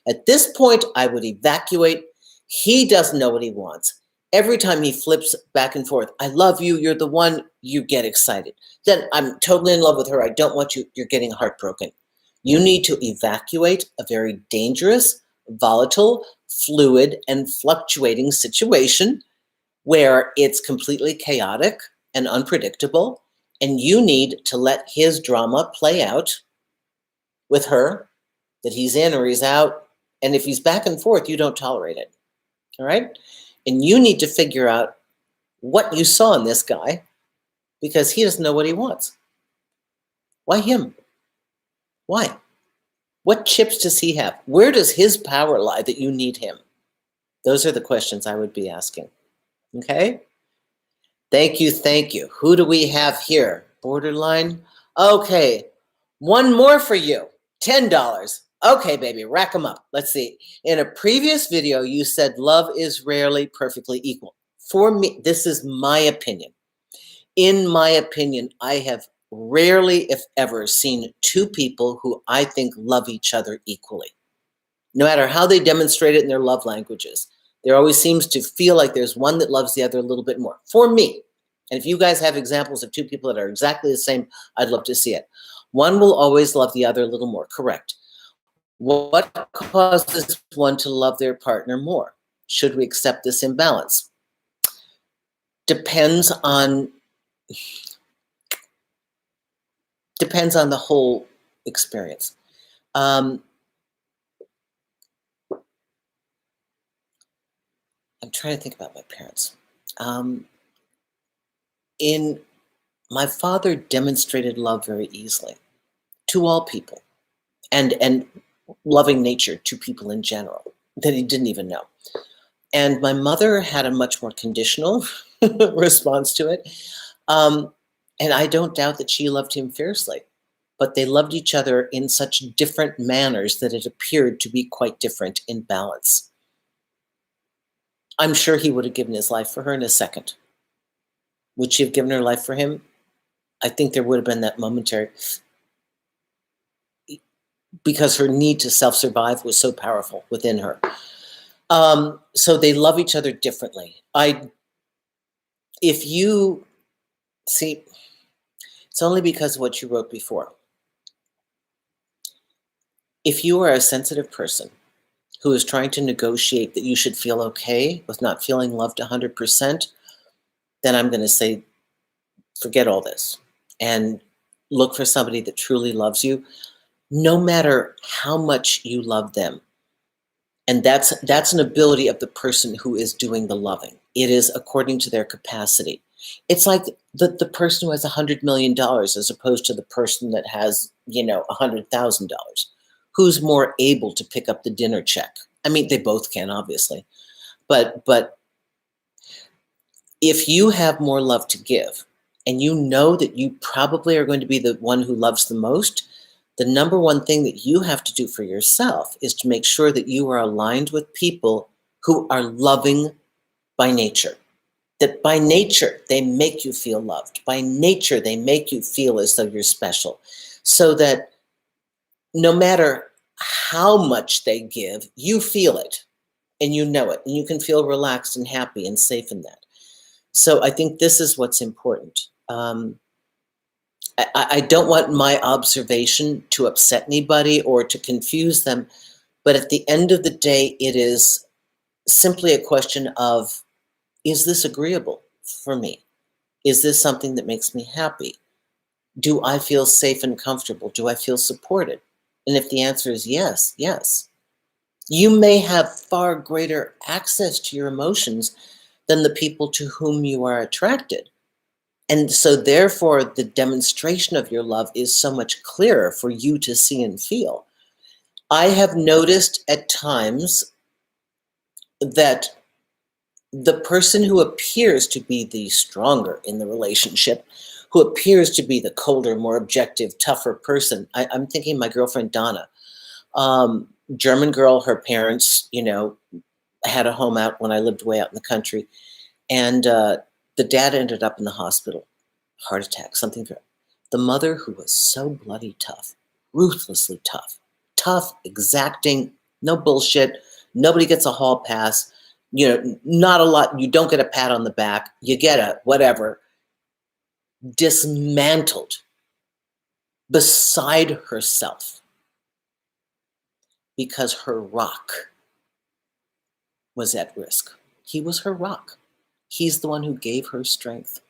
S1: At this point, I would evacuate. He doesn't know what he wants. Every time he flips back and forth, I love you, you're the one, you get excited. Then I'm totally in love with her, I don't want you, you're getting heartbroken. You need to evacuate a very dangerous, volatile, fluid, and fluctuating situation where it's completely chaotic and unpredictable, and you need to let his drama play out with her, that he's in or he's out. And if he's back and forth, you don't tolerate it. All right? And you need to figure out what you saw in this guy, because he doesn't know what he wants. Why him? Why? What chips does he have? Where does his power lie that you need him? Those are the questions I would be asking. Okay? Thank you, thank you. Who do we have here? Borderline? Okay, one more for you. $10. Okay, baby, rack them up. Let's see. In a previous video, you said love is rarely perfectly equal. For me, this is my opinion. In my opinion, I have rarely, if ever, seen two people who I think love each other equally. No matter how they demonstrate it in their love languages, there always seems to feel like there's one that loves the other a little bit more. For me, and if you guys have examples of two people that are exactly the same, I'd love to see it. One will always love the other a little more, correct. What causes one to love their partner more? Should we accept this imbalance? Depends on the whole experience. I'm trying to think about my parents. My father demonstrated love very easily to all people, and loving nature to people in general that he didn't even know. And my mother had a much more conditional response to it. And I don't doubt that she loved him fiercely, but they loved each other in such different manners that it appeared to be quite different in balance. I'm sure he would have given his life for her in a second. Would she have given her life for him? I think there would have been that momentary, because her need to self-survive was so powerful within her. So they love each other differently. If you see, it's only because of what you wrote before. If you are a sensitive person who is trying to negotiate that you should feel okay with not feeling loved 100%, then I'm going to say, forget all this and look for somebody that truly loves you, no matter how much you love them. And that's an ability of the person who is doing the loving. It is according to their capacity. It's like the person who has $100 million as opposed to the person that has, $100,000. Who's more able to pick up the dinner check? I mean, they both can, obviously. But if you have more love to give, and you know that you probably are going to be the one who loves the most, the number one thing that you have to do for yourself is to make sure that you are aligned with people who are loving by nature. That by nature, they make you feel loved. By nature, they make you feel as though you're special. So that no matter how much they give, you feel it and you know it. And you can feel relaxed and happy and safe in that. So I think this is what's important. I don't want my observation to upset anybody or to confuse them, but at the end of the day, it is simply a question of, is this agreeable for me? Is this something that makes me happy? Do I feel safe and comfortable? Do I feel supported? And if the answer is yes, yes. You may have far greater access to your emotions than the people to whom you are attracted. And so therefore, the demonstration of your love is so much clearer for you to see and feel. I have noticed at times that the person who appears to be the stronger in the relationship, who appears to be the colder, more objective, tougher person, I'm thinking my girlfriend Donna, German girl, her parents, had a home out when I lived way out in the country. And the dad ended up in the hospital, heart attack, something. The mother, who was so bloody tough, ruthlessly tough, exacting, no bullshit. Nobody gets a hall pass. Not a lot. You don't get a pat on the back. You get a whatever. Dismantled, beside herself, because her rock was at risk. He was her rock. He's the one who gave her strength.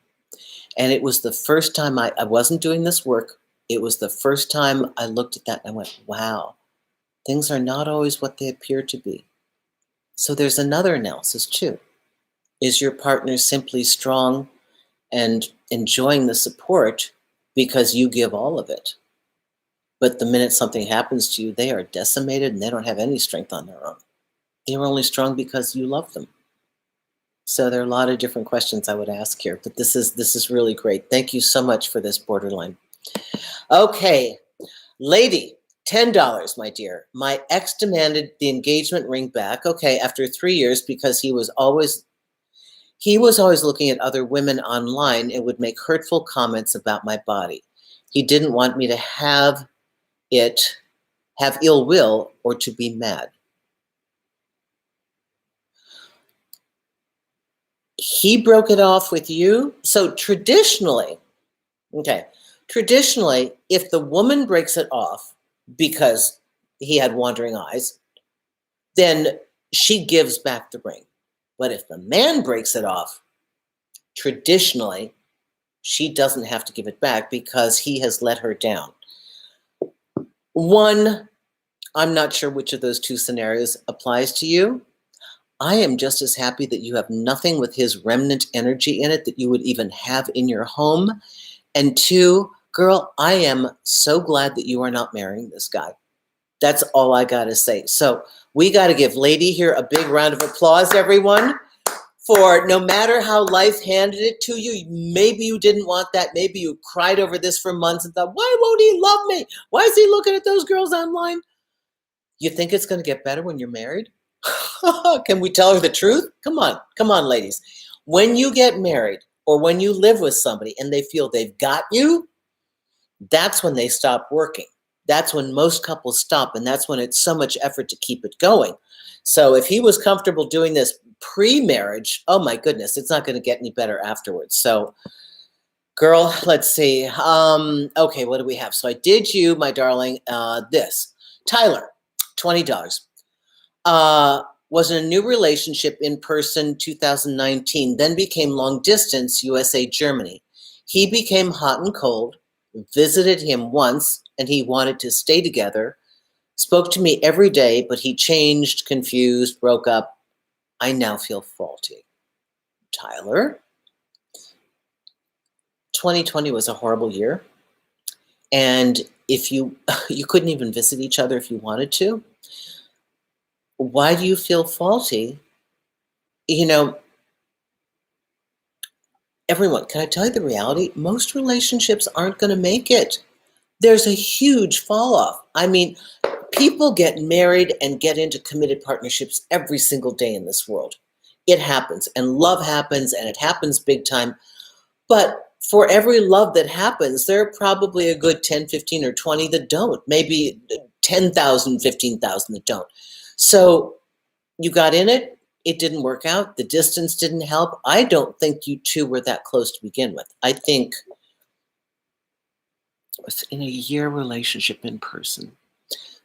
S1: And it was the first time I wasn't doing this work. It was the first time I looked at that and I went, wow, things are not always what they appear to be. So there's another analysis too. Is your partner simply strong and enjoying the support because you give all of it? But the minute something happens to you, they are decimated and they don't have any strength on their own. They were only strong because you love them. So there are a lot of different questions I would ask here, but this is really great. Thank you so much for this, Borderline. Okay, lady, $10, my dear. My ex demanded the engagement ring back. Okay, after 3 years, because he was always looking at other women online and would make hurtful comments about my body. He didn't want me to have ill will or to be mad. He broke it off with you. So traditionally, if the woman breaks it off because he had wandering eyes, then she gives back the ring. But if the man breaks it off, traditionally, she doesn't have to give it back because he has let her down. One, I'm not sure which of those two scenarios applies to you. I am just as happy that you have nothing with his remnant energy in it that you would even have in your home. And two, girl, I am so glad that you are not marrying this guy. That's all I got to say. So we got to give Lady here a big round of applause, everyone, for no matter how life handed it to you, maybe you didn't want that. Maybe you cried over this for months and thought, why won't he love me? Why is he looking at those girls online? You think it's going to get better when you're married? Can we tell her the truth? Come on, ladies. When you get married or when you live with somebody and they feel they've got you, that's when they stop working. That's when most couples stop, and that's when it's so much effort to keep it going. So if he was comfortable doing this pre-marriage, oh my goodness, it's not going to get any better afterwards. So girl, let's see. Okay, what do we have? So I did you, my darling, this. Tyler, $20. Was in a new relationship in person 2019, then became long distance USA, Germany. He became hot and cold, visited him once, and he wanted to stay together, spoke to me every day, but he changed, confused, broke up. I now feel faulty. Tyler, 2020 was a horrible year. And if you couldn't even visit each other if you wanted to, why do you feel faulty? You know, everyone, can I tell you the reality? Most relationships aren't going to make it. There's a huge fall off. I mean, people get married and get into committed partnerships every single day in this world. It happens, and love happens, and it happens big time. But for every love that happens, there are probably a good 10, 15, or 20 that don't. Maybe 10,000, 15,000 that don't. So you got in it. It didn't work out. The distance didn't help. I don't think you two were that close to begin with. I think in a year relationship in person.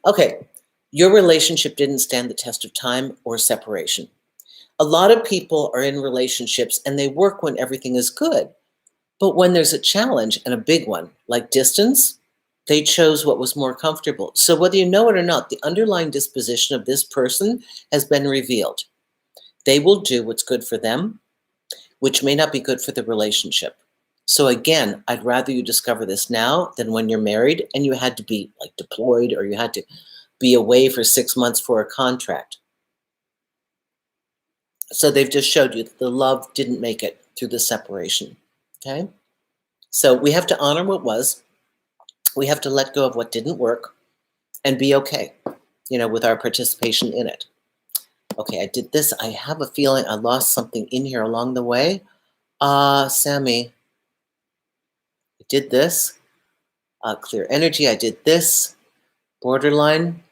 S1: Okay, your relationship didn't stand the test of time or separation. A lot of people are in relationships and they work when everything is good. But when there's a challenge, and a big one, like distance, they chose what was more comfortable. So whether you know it or not, the underlying disposition of this person has been revealed. They will do what's good for them, which may not be good for the relationship. So again, I'd rather you discover this now than when you're married and you had to be like deployed or you had to be away for 6 months for a contract. So they've just showed you that the love didn't make it through the separation. Okay? So we have to honor what was. We have to let go of what didn't work and be okay, with our participation in it. Okay, I did this. I have a feeling I lost something in here along the way. Sammy, I did this. Clear energy, I did this. Borderline.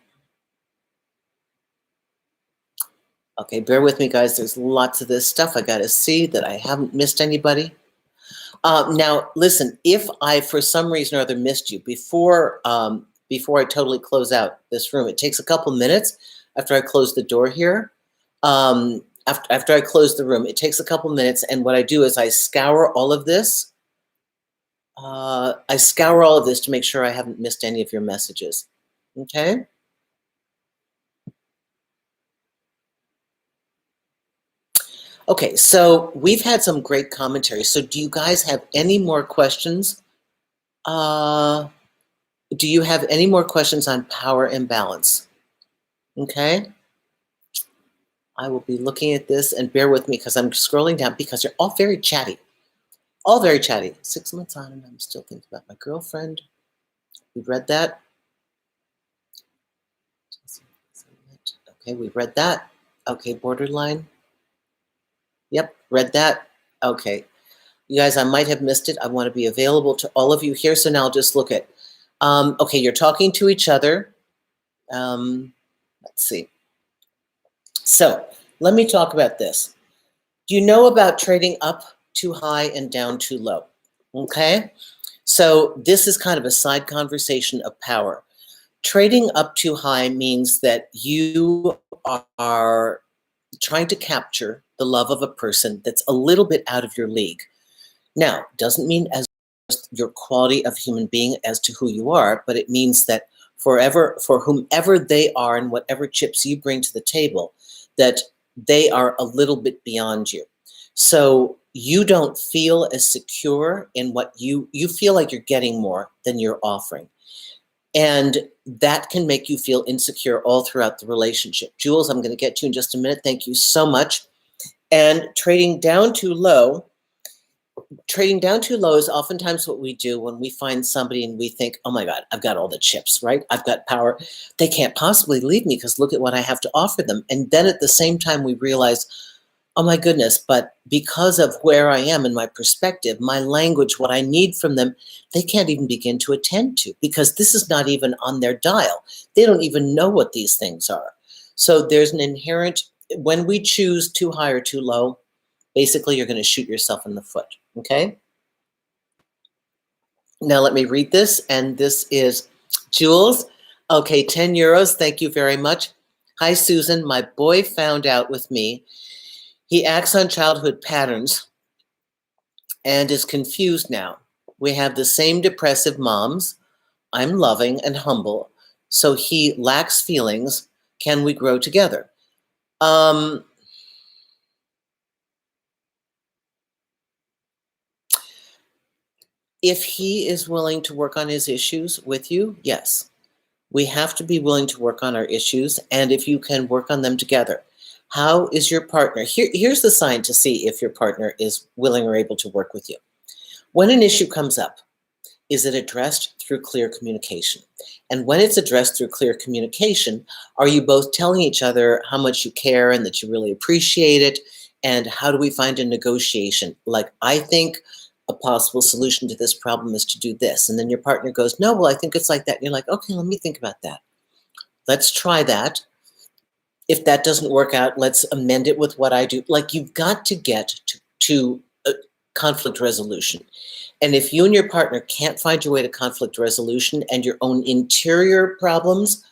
S1: Okay, bear with me, guys. There's lots of this stuff. I got to see that I haven't missed anybody. Now, listen, if I, for some reason or other, missed you before I totally close out this room, it takes a couple minutes after I close the door here. After I close the room, it takes a couple minutes, and what I do is I scour all of this. To make sure I haven't missed any of your messages. Okay? Okay, so we've had some great commentary. So do you guys have any more questions? Do you have any more questions on power imbalance? Okay. I will be looking at this, and bear with me because I'm scrolling down because you're all very chatty. All very chatty. 6 months on and I'm still thinking about my girlfriend. We read that. Okay, we read that. Okay, borderline. Yep, read that. Okay. You guys, I might have missed it. I want to be available to all of you here. So now I'll just look at, okay, you're talking to each other. Let's see. So let me talk about this. Do you know about trading up too high and down too low? Okay. So this is kind of a side conversation of power. Trading up too high means that you are trying to capture the love of a person that's a little bit out of your league. Now, doesn't mean as your quality of human being as to who you are, but it means that for whomever they are and whatever chips you bring to the table, that they are a little bit beyond you. So you don't feel as secure in what you feel like you're getting more than you're offering. And that can make you feel insecure all throughout the relationship. Jules, I'm going to get to you in just a minute. Thank you so much. And trading down too low is oftentimes what we do when we find somebody and we think, oh my God, I've got all the chips, right? I've got power. They can't possibly leave me because look at what I have to offer them. And then at the same time, we realize, oh my goodness, but because of where I am in my perspective, my language, what I need from them, they can't even begin to attend to because this is not even on their dial. They don't even know what these things are. So there's an inherent, when we choose too high or too low, basically you're going to shoot yourself in the foot, okay? Now let me read this, and this is Jules. Okay, 10 euros, thank you very much. Hi, Susan, my boy found out with me. He acts on childhood patterns and is confused now. We have the same depressive moms. I'm loving and humble. So he lacks feelings. Can we grow together? If he is willing to work on his issues with you, yes. We have to be willing to work on our issues, and if you can work on them together. How is your partner? Here's the sign to see if your partner is willing or able to work with you. When an issue comes up, is it addressed through clear communication? And when it's addressed through clear communication, are you both telling each other how much you care and that you really appreciate it? And how do we find a negotiation? Like, I think a possible solution to this problem is to do this. And then your partner goes, no, well, I think it's like that. And you're like, okay, let me think about that. Let's try that. If that doesn't work out, let's amend it with what I do. Like, you've got to get to conflict resolution. And if you and your partner can't find your way to conflict resolution and your own interior problems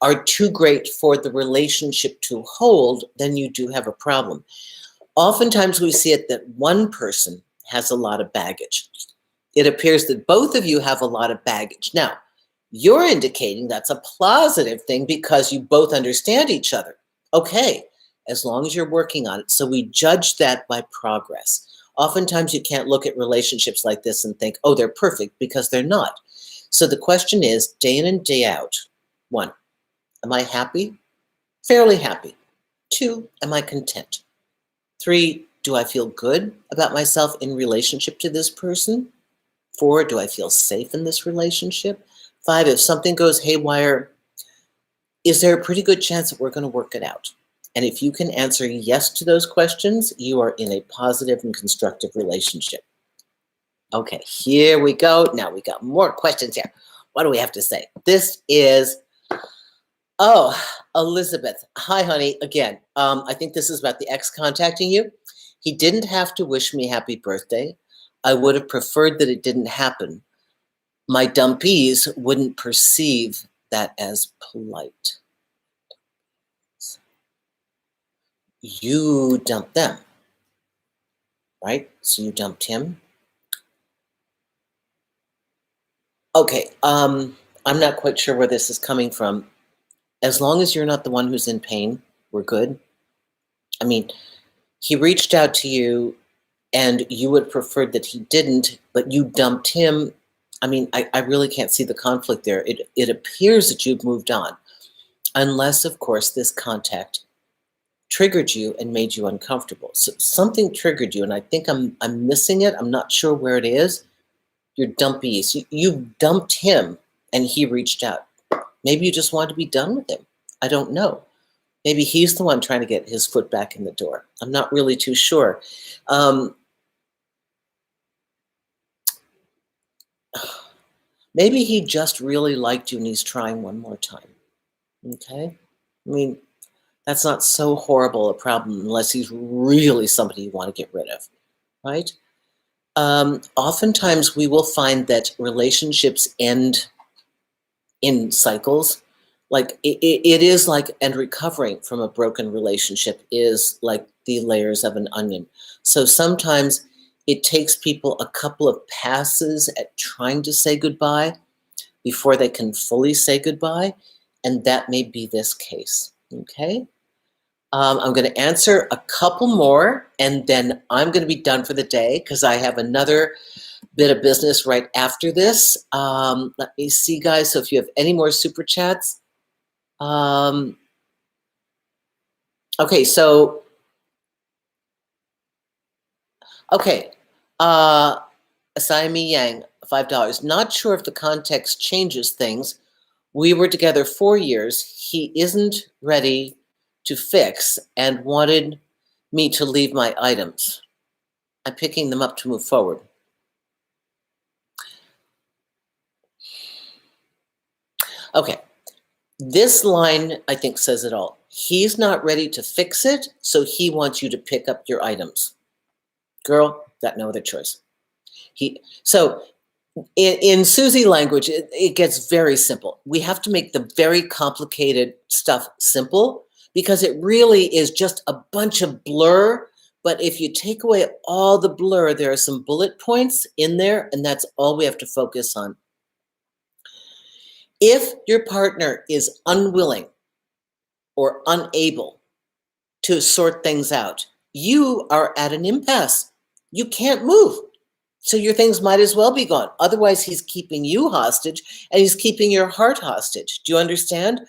S1: are too great for the relationship to hold, then you do have a problem. Oftentimes we see it that one person has a lot of baggage. It appears that both of you have a lot of baggage. Now, you're indicating that's a positive thing because you both understand each other. Okay, as long as you're working on it. So we judge that by progress. Oftentimes you can't look at relationships like this and think, oh, they're perfect, because they're not. So the question is, day in and day out, 1, am I happy? Fairly happy. 2, am I content? 3, do I feel good about myself in relationship to this person? 4, do I feel safe in this relationship? 5, if something goes haywire, is there a pretty good chance that we're going to work it out? And if you can answer yes to those questions, you are in a positive and constructive relationship. Okay, here we go. Now we got more questions here. What do we have to say? This is, oh, Elizabeth. Hi, honey. Again, I think this is about the ex contacting you. He didn't have to wish me happy birthday. I would have preferred that it didn't happen. My dumpies wouldn't perceive that as polite. You dumped them, right? So you dumped him. Okay, I'm not quite sure where this is coming from. As long as you're not the one who's in pain, we're good. I mean, he reached out to you and you would have preferred that he didn't, but you dumped him. I mean, I really can't see the conflict there. It appears that you've moved on, unless, of course, this contact triggered you and made you uncomfortable. So something triggered you, and I think I'm missing it. I'm not sure where it is. You're dumpies. You dumped him, and he reached out. Maybe you just wanted to be done with him. I don't know. Maybe he's the one trying to get his foot back in the door. I'm not really too sure. Maybe he just really liked you and he's trying one more time. Okay? I mean, that's not so horrible a problem unless he's really somebody you want to get rid of, right? Oftentimes we will find that relationships end in cycles. Like it is like, and recovering from a broken relationship is like the layers of an onion. So sometimes it takes people a couple of passes at trying to say goodbye before they can fully say goodbye. And that may be this case, okay? I'm going to answer a couple more, and then I'm going to be done for the day because I have another bit of business right after this. Let me see, guys. So if you have any more super chats. Okay, so, okay. Asayami Yang, $5. Not sure if the context changes things. We were together 4 years. He isn't ready to fix and wanted me to leave my items. I'm picking them up to move forward. Okay, this line I think says it all. He's not ready to fix it, so he wants you to pick up your items. Girl, got no other choice. So in Susie language, it gets very simple. We have to make the very complicated stuff simple because it really is just a bunch of blur But if you take away all the blur, there are some bullet points in there, and that's all we have to focus on. If your partner is unwilling or unable to sort things out, you are at an impasse. You can't move. So your things might as well be gone. Otherwise, he's keeping you hostage and he's keeping your heart hostage. Do you understand?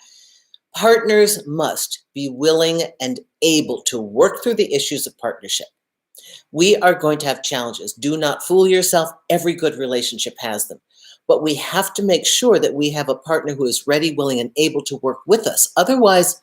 S1: Partners must be willing and able to work through the issues of partnership. We are going to have challenges. Do not fool yourself. Every good relationship has them. But we have to make sure that we have a partner who is ready, willing, and able to work with us. Otherwise,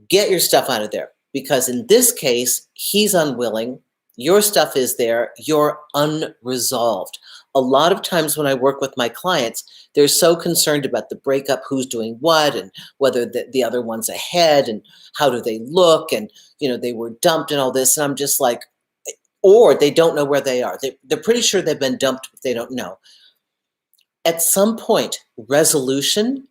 S1: get your stuff out of there. Because in this case, he's unwilling. Your stuff is there. You're unresolved. A lot of times when I work with my clients, they're so concerned about the breakup, who's doing what, and whether the other one's ahead, and how do they look, and they were dumped and all this. And I'm just like, or they don't know where they are. They're pretty sure they've been dumped, but they don't know. At some point, resolution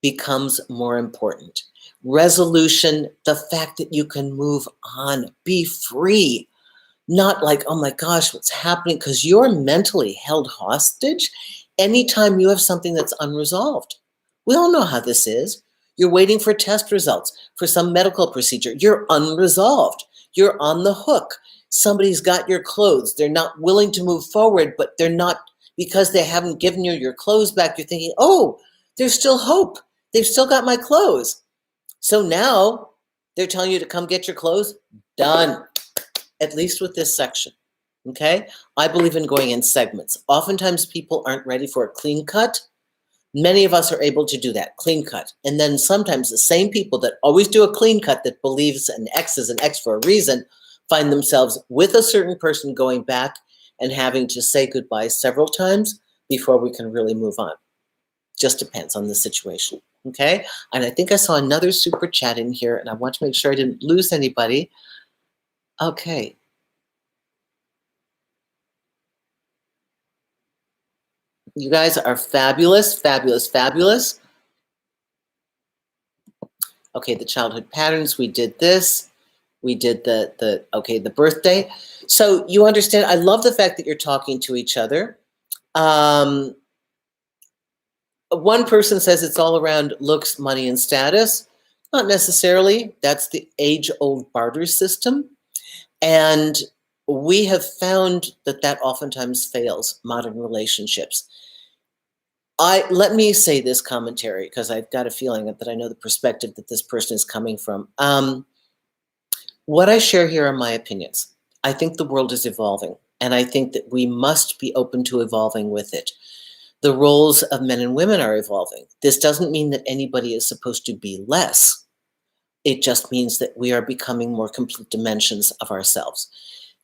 S1: becomes more important. Resolution, the fact that you can move on, be free, not like, oh my gosh, what's happening? Because you're mentally held hostage anytime you have something that's unresolved. We all know how this is. You're waiting for test results for some medical procedure. You're unresolved. You're on the hook. Somebody's got your clothes. They're not willing to move forward, but they're not, because they haven't given you your clothes back. You're thinking, oh, there's still hope. They've still got my clothes. So now they're telling you to come get your clothes. Done. At least with this section. Okay? I believe in going in segments. Oftentimes people aren't ready for a clean cut. Many of us are able to do that, clean cut. And then sometimes the same people that always do a clean cut, that believes an X is an X for a reason, find themselves with a certain person going back and having to say goodbye several times before we can really move on. Just depends on the situation. Okay? And I think I saw another super chat in here, and I want to make sure I didn't lose anybody. Okay. You guys are fabulous, fabulous, fabulous. Okay, the childhood patterns, we did this. We did the birthday. So you understand, I love the fact that you're talking to each other. One person says it's all around looks, money, and status. Not necessarily. That's the age-old barter system. And we have found that oftentimes fails modern relationships. Let me say this commentary, because I've got a feeling that I know the perspective that this person is coming from. What I share here are my opinions. I think the world is evolving, and I think that we must be open to evolving with it. The roles of men and women are evolving. This doesn't mean that anybody is supposed to be less. It just means that we are becoming more complete dimensions of ourselves.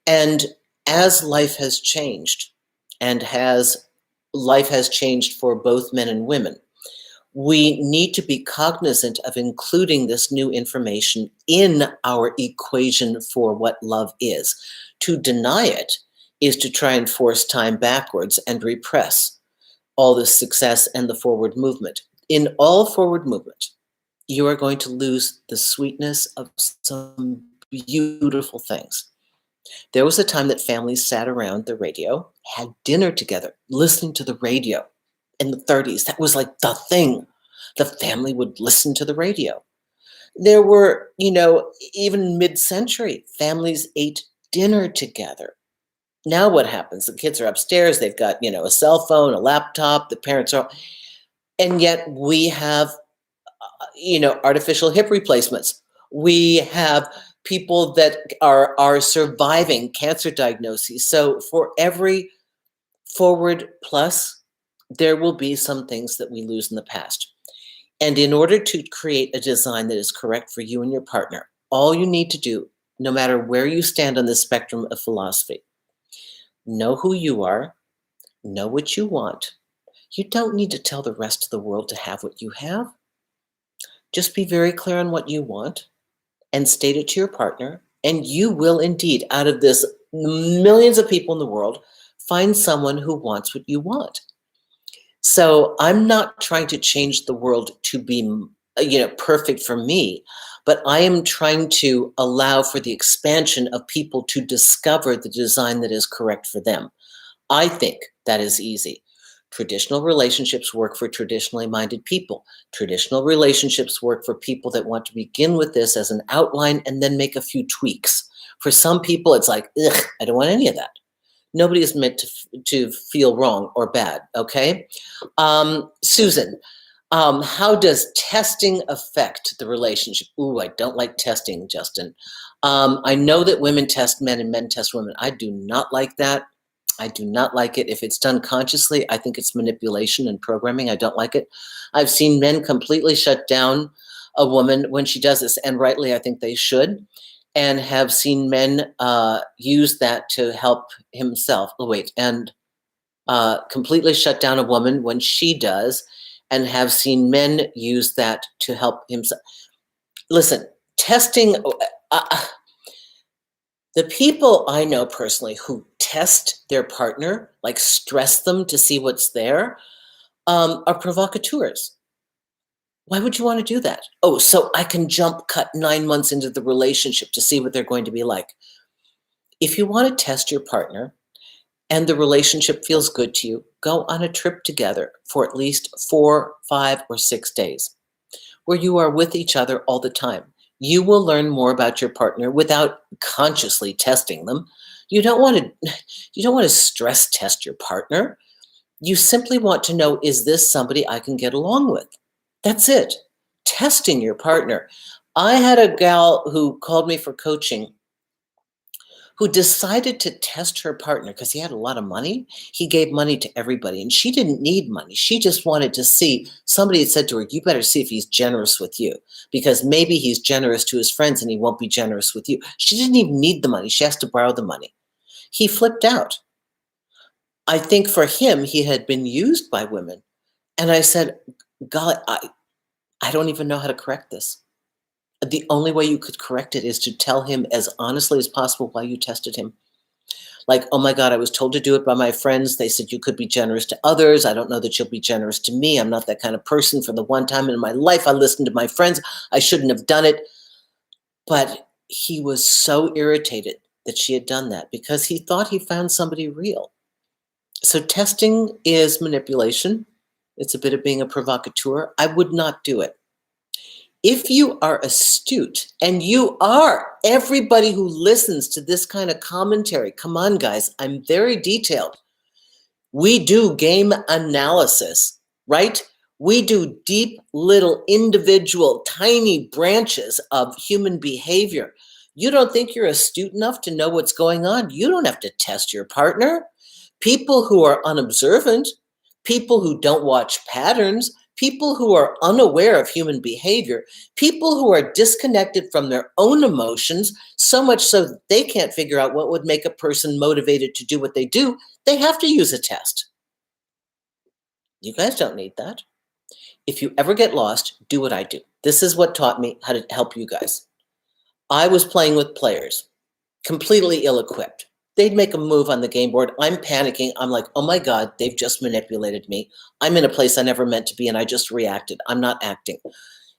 S1: And as life has changed, and life has changed for both men and women, we need to be cognizant of including this new information in our equation for what love is. To deny it is to try and force time backwards and repress all the success and the forward movement. In all forward movement, you are going to lose the sweetness of some beautiful things. There was a time that families sat around the radio, had dinner together, listening to the radio. In the 30s, that was like the thing. The family would listen to the radio. There were, even mid-century, families ate dinner together. Now what happens? The kids are upstairs. They've got, a cell phone, a laptop. The parents are, and yet we have, artificial hip replacements. We have people that are surviving cancer diagnoses. So for every forward plus, there will be some things that we lose in the past. And in order to create a design that is correct for you and your partner, all you need to do, no matter where you stand on the spectrum of philosophy, know who you are, know what you want. You don't need to tell the rest of the world to have what you have. Just be very clear on what you want and state it to your partner, and you will indeed, out of this millions of people in the world, find someone who wants what you want. So I'm not trying to change the world to be perfect for me, but I am trying to allow for the expansion of people to discover the design that is correct for them. I think that is easy. Traditional relationships work for traditionally minded people. Traditional relationships work for people that want to begin with this as an outline and then make a few tweaks. For some people, it's like, ugh, I don't want any of that. Nobody is meant to feel wrong or bad, okay? Susan, how does testing affect the relationship? Ooh, I don't like testing, Justin. I know that women test men and men test women. I do not like that. I do not like it. If it's done consciously, I think it's manipulation and programming. I don't like it. I've seen men completely shut down a woman when she does this, and rightly, I think they should, and have seen men use that to help himself. Oh, wait, and completely shut down a woman when she does, and have seen men use that to help himself. Listen, testing, the people I know personally who test their partner, like stress them to see what's there, are provocateurs. Why would you want to do that? Oh, so I can jump cut 9 months into the relationship to see what they're going to be like. If you want to test your partner and the relationship feels good to you, go on a trip together for at least 4, 5, or 6 days where you are with each other all the time. You will learn more about your partner without consciously testing them. You don't want to stress test your partner. You simply want to know, is this somebody I can get along with? That's it. Testing your partner. I had a gal who called me for coaching who decided to test her partner because he had a lot of money. He gave money to everybody, and she didn't need money. She just wanted to see. Somebody had said to her, you better see if he's generous with you, because maybe he's generous to his friends and he won't be generous with you. She didn't even need the money. She has to borrow the money. He flipped out. I think for him, he had been used by women. And I said, God, I don't even know how to correct this. The only way you could correct it is to tell him as honestly as possible why you tested him. Like, oh my God, I was told to do it by my friends. They said you could be generous to others. I don't know that you'll be generous to me. I'm not that kind of person. For the one time in my life, I listened to my friends. I shouldn't have done it. But he was so irritated that she had done that because he thought he found somebody real. So testing is manipulation. It's a bit of being a provocateur. I would not do it. If you are astute, and you are, everybody who listens to this kind of commentary, come on, guys, I'm very detailed. We do game analysis, right? We do deep little individual tiny branches of human behavior. You don't think you're astute enough to know what's going on? You don't have to test your partner. People who are unobservant, people who don't watch patterns, people who are unaware of human behavior, people who are disconnected from their own emotions, so much so that they can't figure out what would make a person motivated to do what they do, they have to use a test. You guys don't need that. If you ever get lost, do what I do. This is what taught me how to help you guys. I was playing with players, completely ill-equipped. They'd make a move on the game board. I'm panicking. I'm like, oh my God, they've just manipulated me. I'm in a place I never meant to be, and I just reacted. I'm not acting.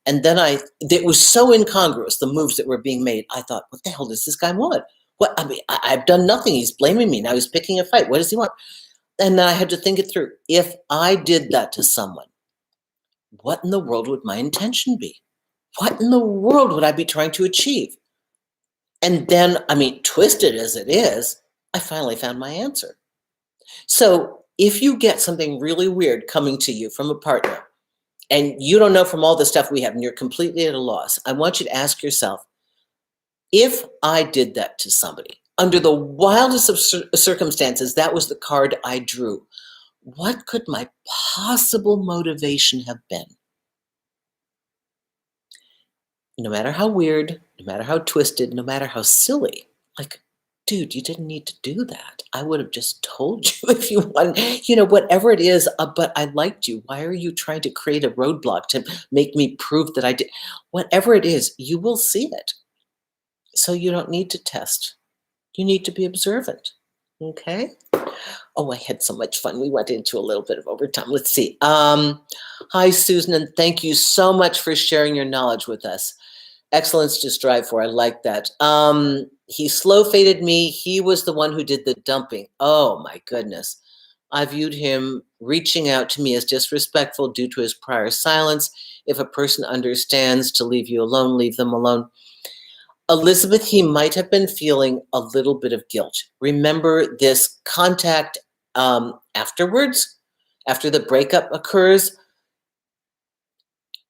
S1: And then it was so incongruous, the moves that were being made. I thought, what the hell does this guy want? What? I mean, I've done nothing. He's blaming me. Now he's picking a fight. What does he want? And then I had to think it through. If I did that to someone, what in the world would my intention be? What in the world would I be trying to achieve? And then, I mean, twisted as it is, I finally found my answer. So if you get something really weird coming to you from a partner, and you don't know from all the stuff we have, and you're completely at a loss, I want you to ask yourself, if I did that to somebody, under the wildest of circumstances, that was the card I drew, what could my possible motivation have been? No matter how weird, no matter how twisted, no matter how silly, like, dude, you didn't need to do that. I would have just told you if you want, whatever it is, but I liked you. Why are you trying to create a roadblock to make me prove that I did? Whatever it is, you will see it. So you don't need to test. You need to be observant. Okay? Oh, I had so much fun. We went into a little bit of overtime. Let's see. Hi, Susan, and thank you so much for sharing your knowledge with us. Excellence to strive for. I like that. He slow faded me. He was the one who did the dumping. Oh my goodness. I viewed him reaching out to me as disrespectful due to his prior silence. If a person understands to leave you alone, leave them alone. Elizabeth, he might have been feeling a little bit of guilt. Remember this contact afterwards, after the breakup occurs.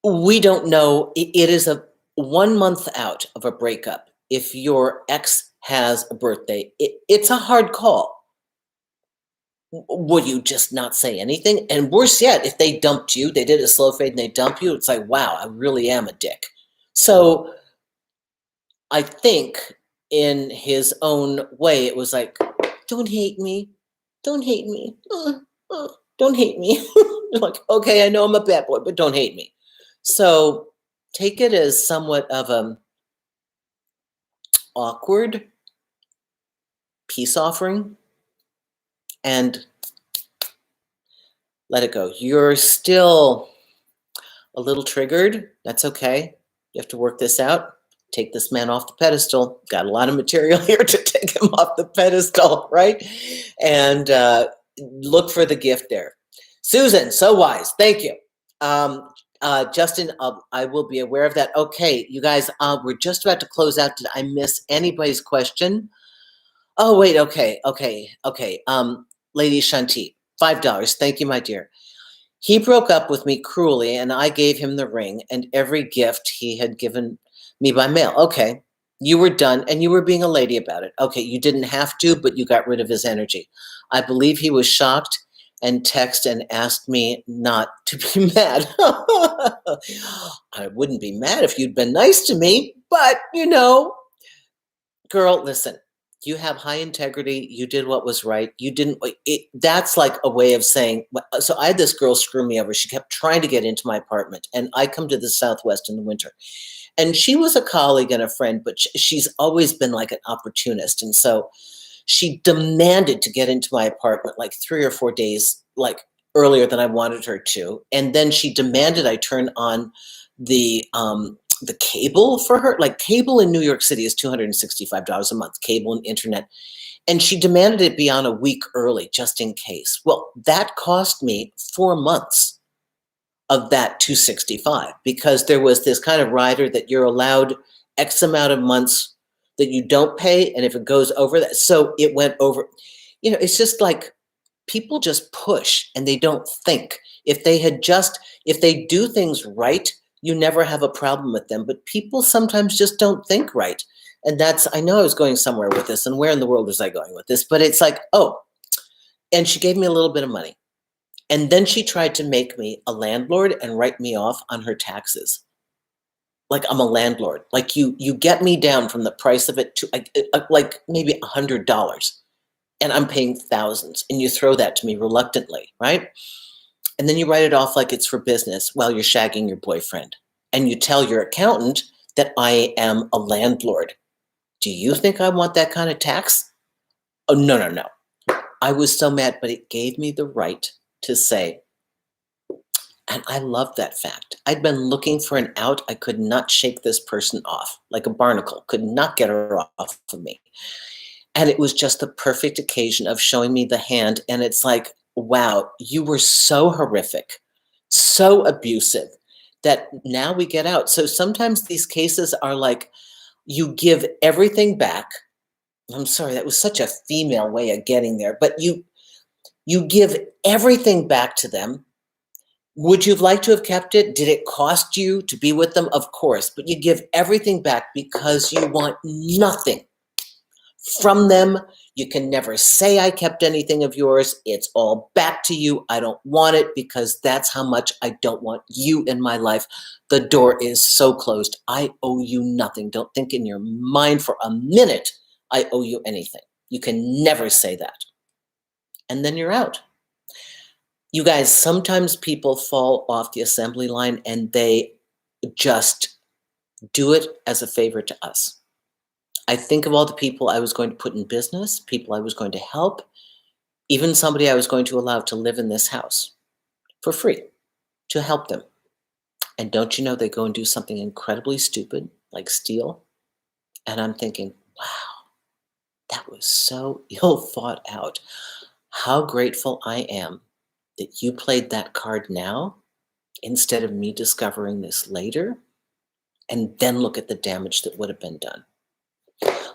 S1: We don't know. It is a 1 month out of a breakup. If your ex has a birthday, it's a hard call. Would you just not say anything? And worse yet, if they dumped you, they did a slow fade and they dump you, it's like, wow, I really am a dick. So I think in his own way, it was like, don't hate me. Don't hate me. Don't hate me. Like, okay, I know I'm a bad boy, but don't hate me. So take it as somewhat of an awkward peace offering and let it go. You're still a little triggered. That's okay. You have to work this out. Take this man off the pedestal. Got a lot of material here to take him off the pedestal, right? And look for the gift there. Susan, so wise. Thank you. Justin, I will be aware of that. Okay, you guys, we're just about to close out. Did I miss anybody's question? Oh, wait, okay. Lady Shanti, $5. Thank you, my dear. He broke up with me cruelly, and I gave him the ring and every gift he had given me by mail. Okay, you were done, and you were being a lady about it. Okay, you didn't have to, but you got rid of his energy. I believe he was shocked and texted and asked me not to be mad. I wouldn't be mad if you'd been nice to me, but, girl, listen. You have high integrity. You did what was right. You didn't. That's like a way of saying. So I had this girl screw me over. She kept trying to get into my apartment, and I come to the Southwest in the winter. And she was a colleague and a friend, but she's always been like an opportunist. And so she demanded to get into my apartment like 3 or 4 days, like earlier than I wanted her to. And then she demanded I turn on the cable for her. Like cable in New York City is $265 a month, cable and internet. And she demanded it be on a week early, just in case. Well, that cost me 4 months of that 265 because there was this kind of rider that you're allowed X amount of months that you don't pay. And if it goes over that, so it went over, it's just like people just push and they don't think. If they do things right, you never have a problem with them. But people sometimes just don't think right. And I know I was going somewhere with this, and where in the world was I going with this? But it's like, oh, and she gave me a little bit of money. And then she tried to make me a landlord and write me off on her taxes. Like I'm a landlord. Like you get me down from the price of it to like maybe $100. And I'm paying thousands. And you throw that to me reluctantly, right? And then you write it off like it's for business while you're shagging your boyfriend. And you tell your accountant that I am a landlord. Do you think I want that kind of tax? Oh, no. I was so mad, but it gave me the right to say, and I love that fact. I'd been looking for an out. I could not shake this person off like a barnacle, could not get her off of me. And it was just the perfect occasion of showing me the hand. And it's like, wow, you were so horrific, so abusive that now we get out. So sometimes these cases are like, you give everything back. I'm sorry, that was such a female way of getting there, but you give everything back to them. Would you have liked to have kept it? Did it cost you to be with them? Of course, but you give everything back because you want nothing from them. You can never say I kept anything of yours. It's all back to you. I don't want it because that's how much I don't want you in my life. The door is so closed. I owe you nothing. Don't think in your mind for a minute I owe you anything. You can never say that. And then you're out. You guys, sometimes people fall off the assembly line and they just do it as a favor to us. I think of all the people I was going to put in business, people I was going to help. even somebody I was going to allow to live in this house for free to help them. And don't you know, they go and do something incredibly stupid, like steal. And I'm thinking, wow, that was so ill thought out. How grateful I am that you played that card now instead of me discovering this later, and then look at the damage that would have been done.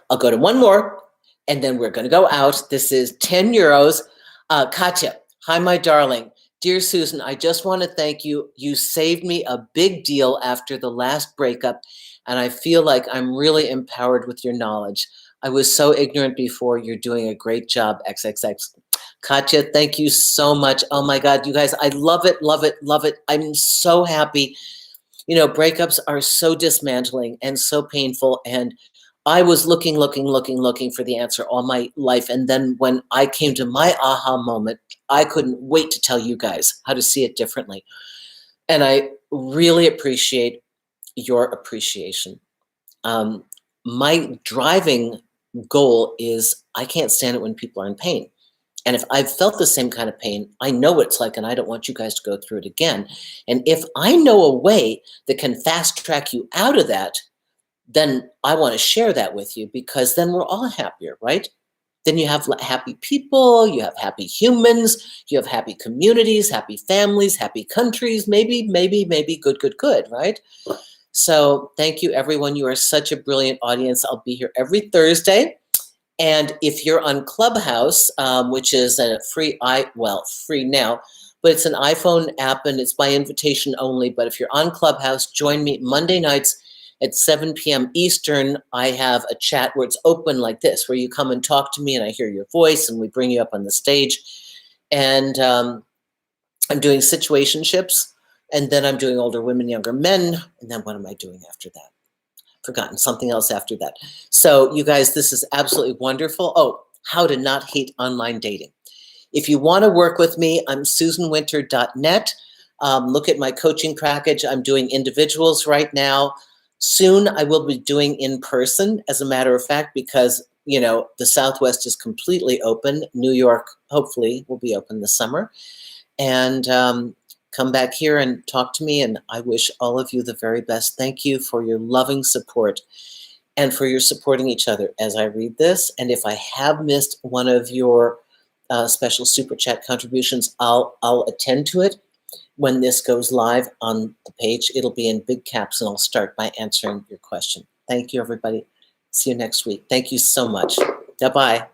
S1: I'll go to one more, and then we're going to go out. This is 10 euros. Katya, hi, my darling. Dear Susan, I just want to thank you. You saved me a big deal after the last breakup, and I feel like I'm really empowered with your knowledge. I was so ignorant before. You're doing a great job, XXX. Katya, thank you so much. Oh my God, you guys, I love it, love it, love it. I'm so happy. You know, breakups are so dismantling and so painful. And I was looking for the answer all my life. And then when I came to my aha moment, I couldn't wait to tell you guys how to see it differently. And I really appreciate your appreciation. My driving goal is I can't stand it when people are in pain. And if I've felt the same kind of pain, I know what it's like, and I don't want you guys to go through it again. And if I know a way that can fast track you out of that, then I want to share that with you, because then we're all happier, right? Then you have happy people, you have happy humans, you have happy communities, happy families, happy countries, maybe, good, right? So thank you, everyone. You are such a brilliant audience. I'll be here every Thursday. And if you're on Clubhouse, which is a free now, but it's an iPhone app and it's by invitation only. But if you're on Clubhouse, join me Monday nights at 7 p.m. Eastern. I have a chat where it's open like this, where you come and talk to me and I hear your voice and we bring you up on the stage. And I'm doing situationships, and then I'm doing older women, younger men. And then what am I doing after that? Forgotten something else after that. So you guys, this is absolutely wonderful. Oh, how to not hate online dating. If you want to work with me, I'm susanwinter.net. Look at my coaching package. I'm doing individuals right now. Soon I will be doing in person, as a matter of fact, because you know the Southwest is completely open. New York, hopefully, will be open this summer. And come back here and talk to me, and I wish all of you the very best. Thank you for your loving support and for your supporting each other as I read this. And if I have missed one of your special super chat contributions, I'll attend to it when this goes live on the page. It'll be in big caps, and I'll start by answering your question. Thank you, everybody. See you next week. Thank you so much. Bye-bye.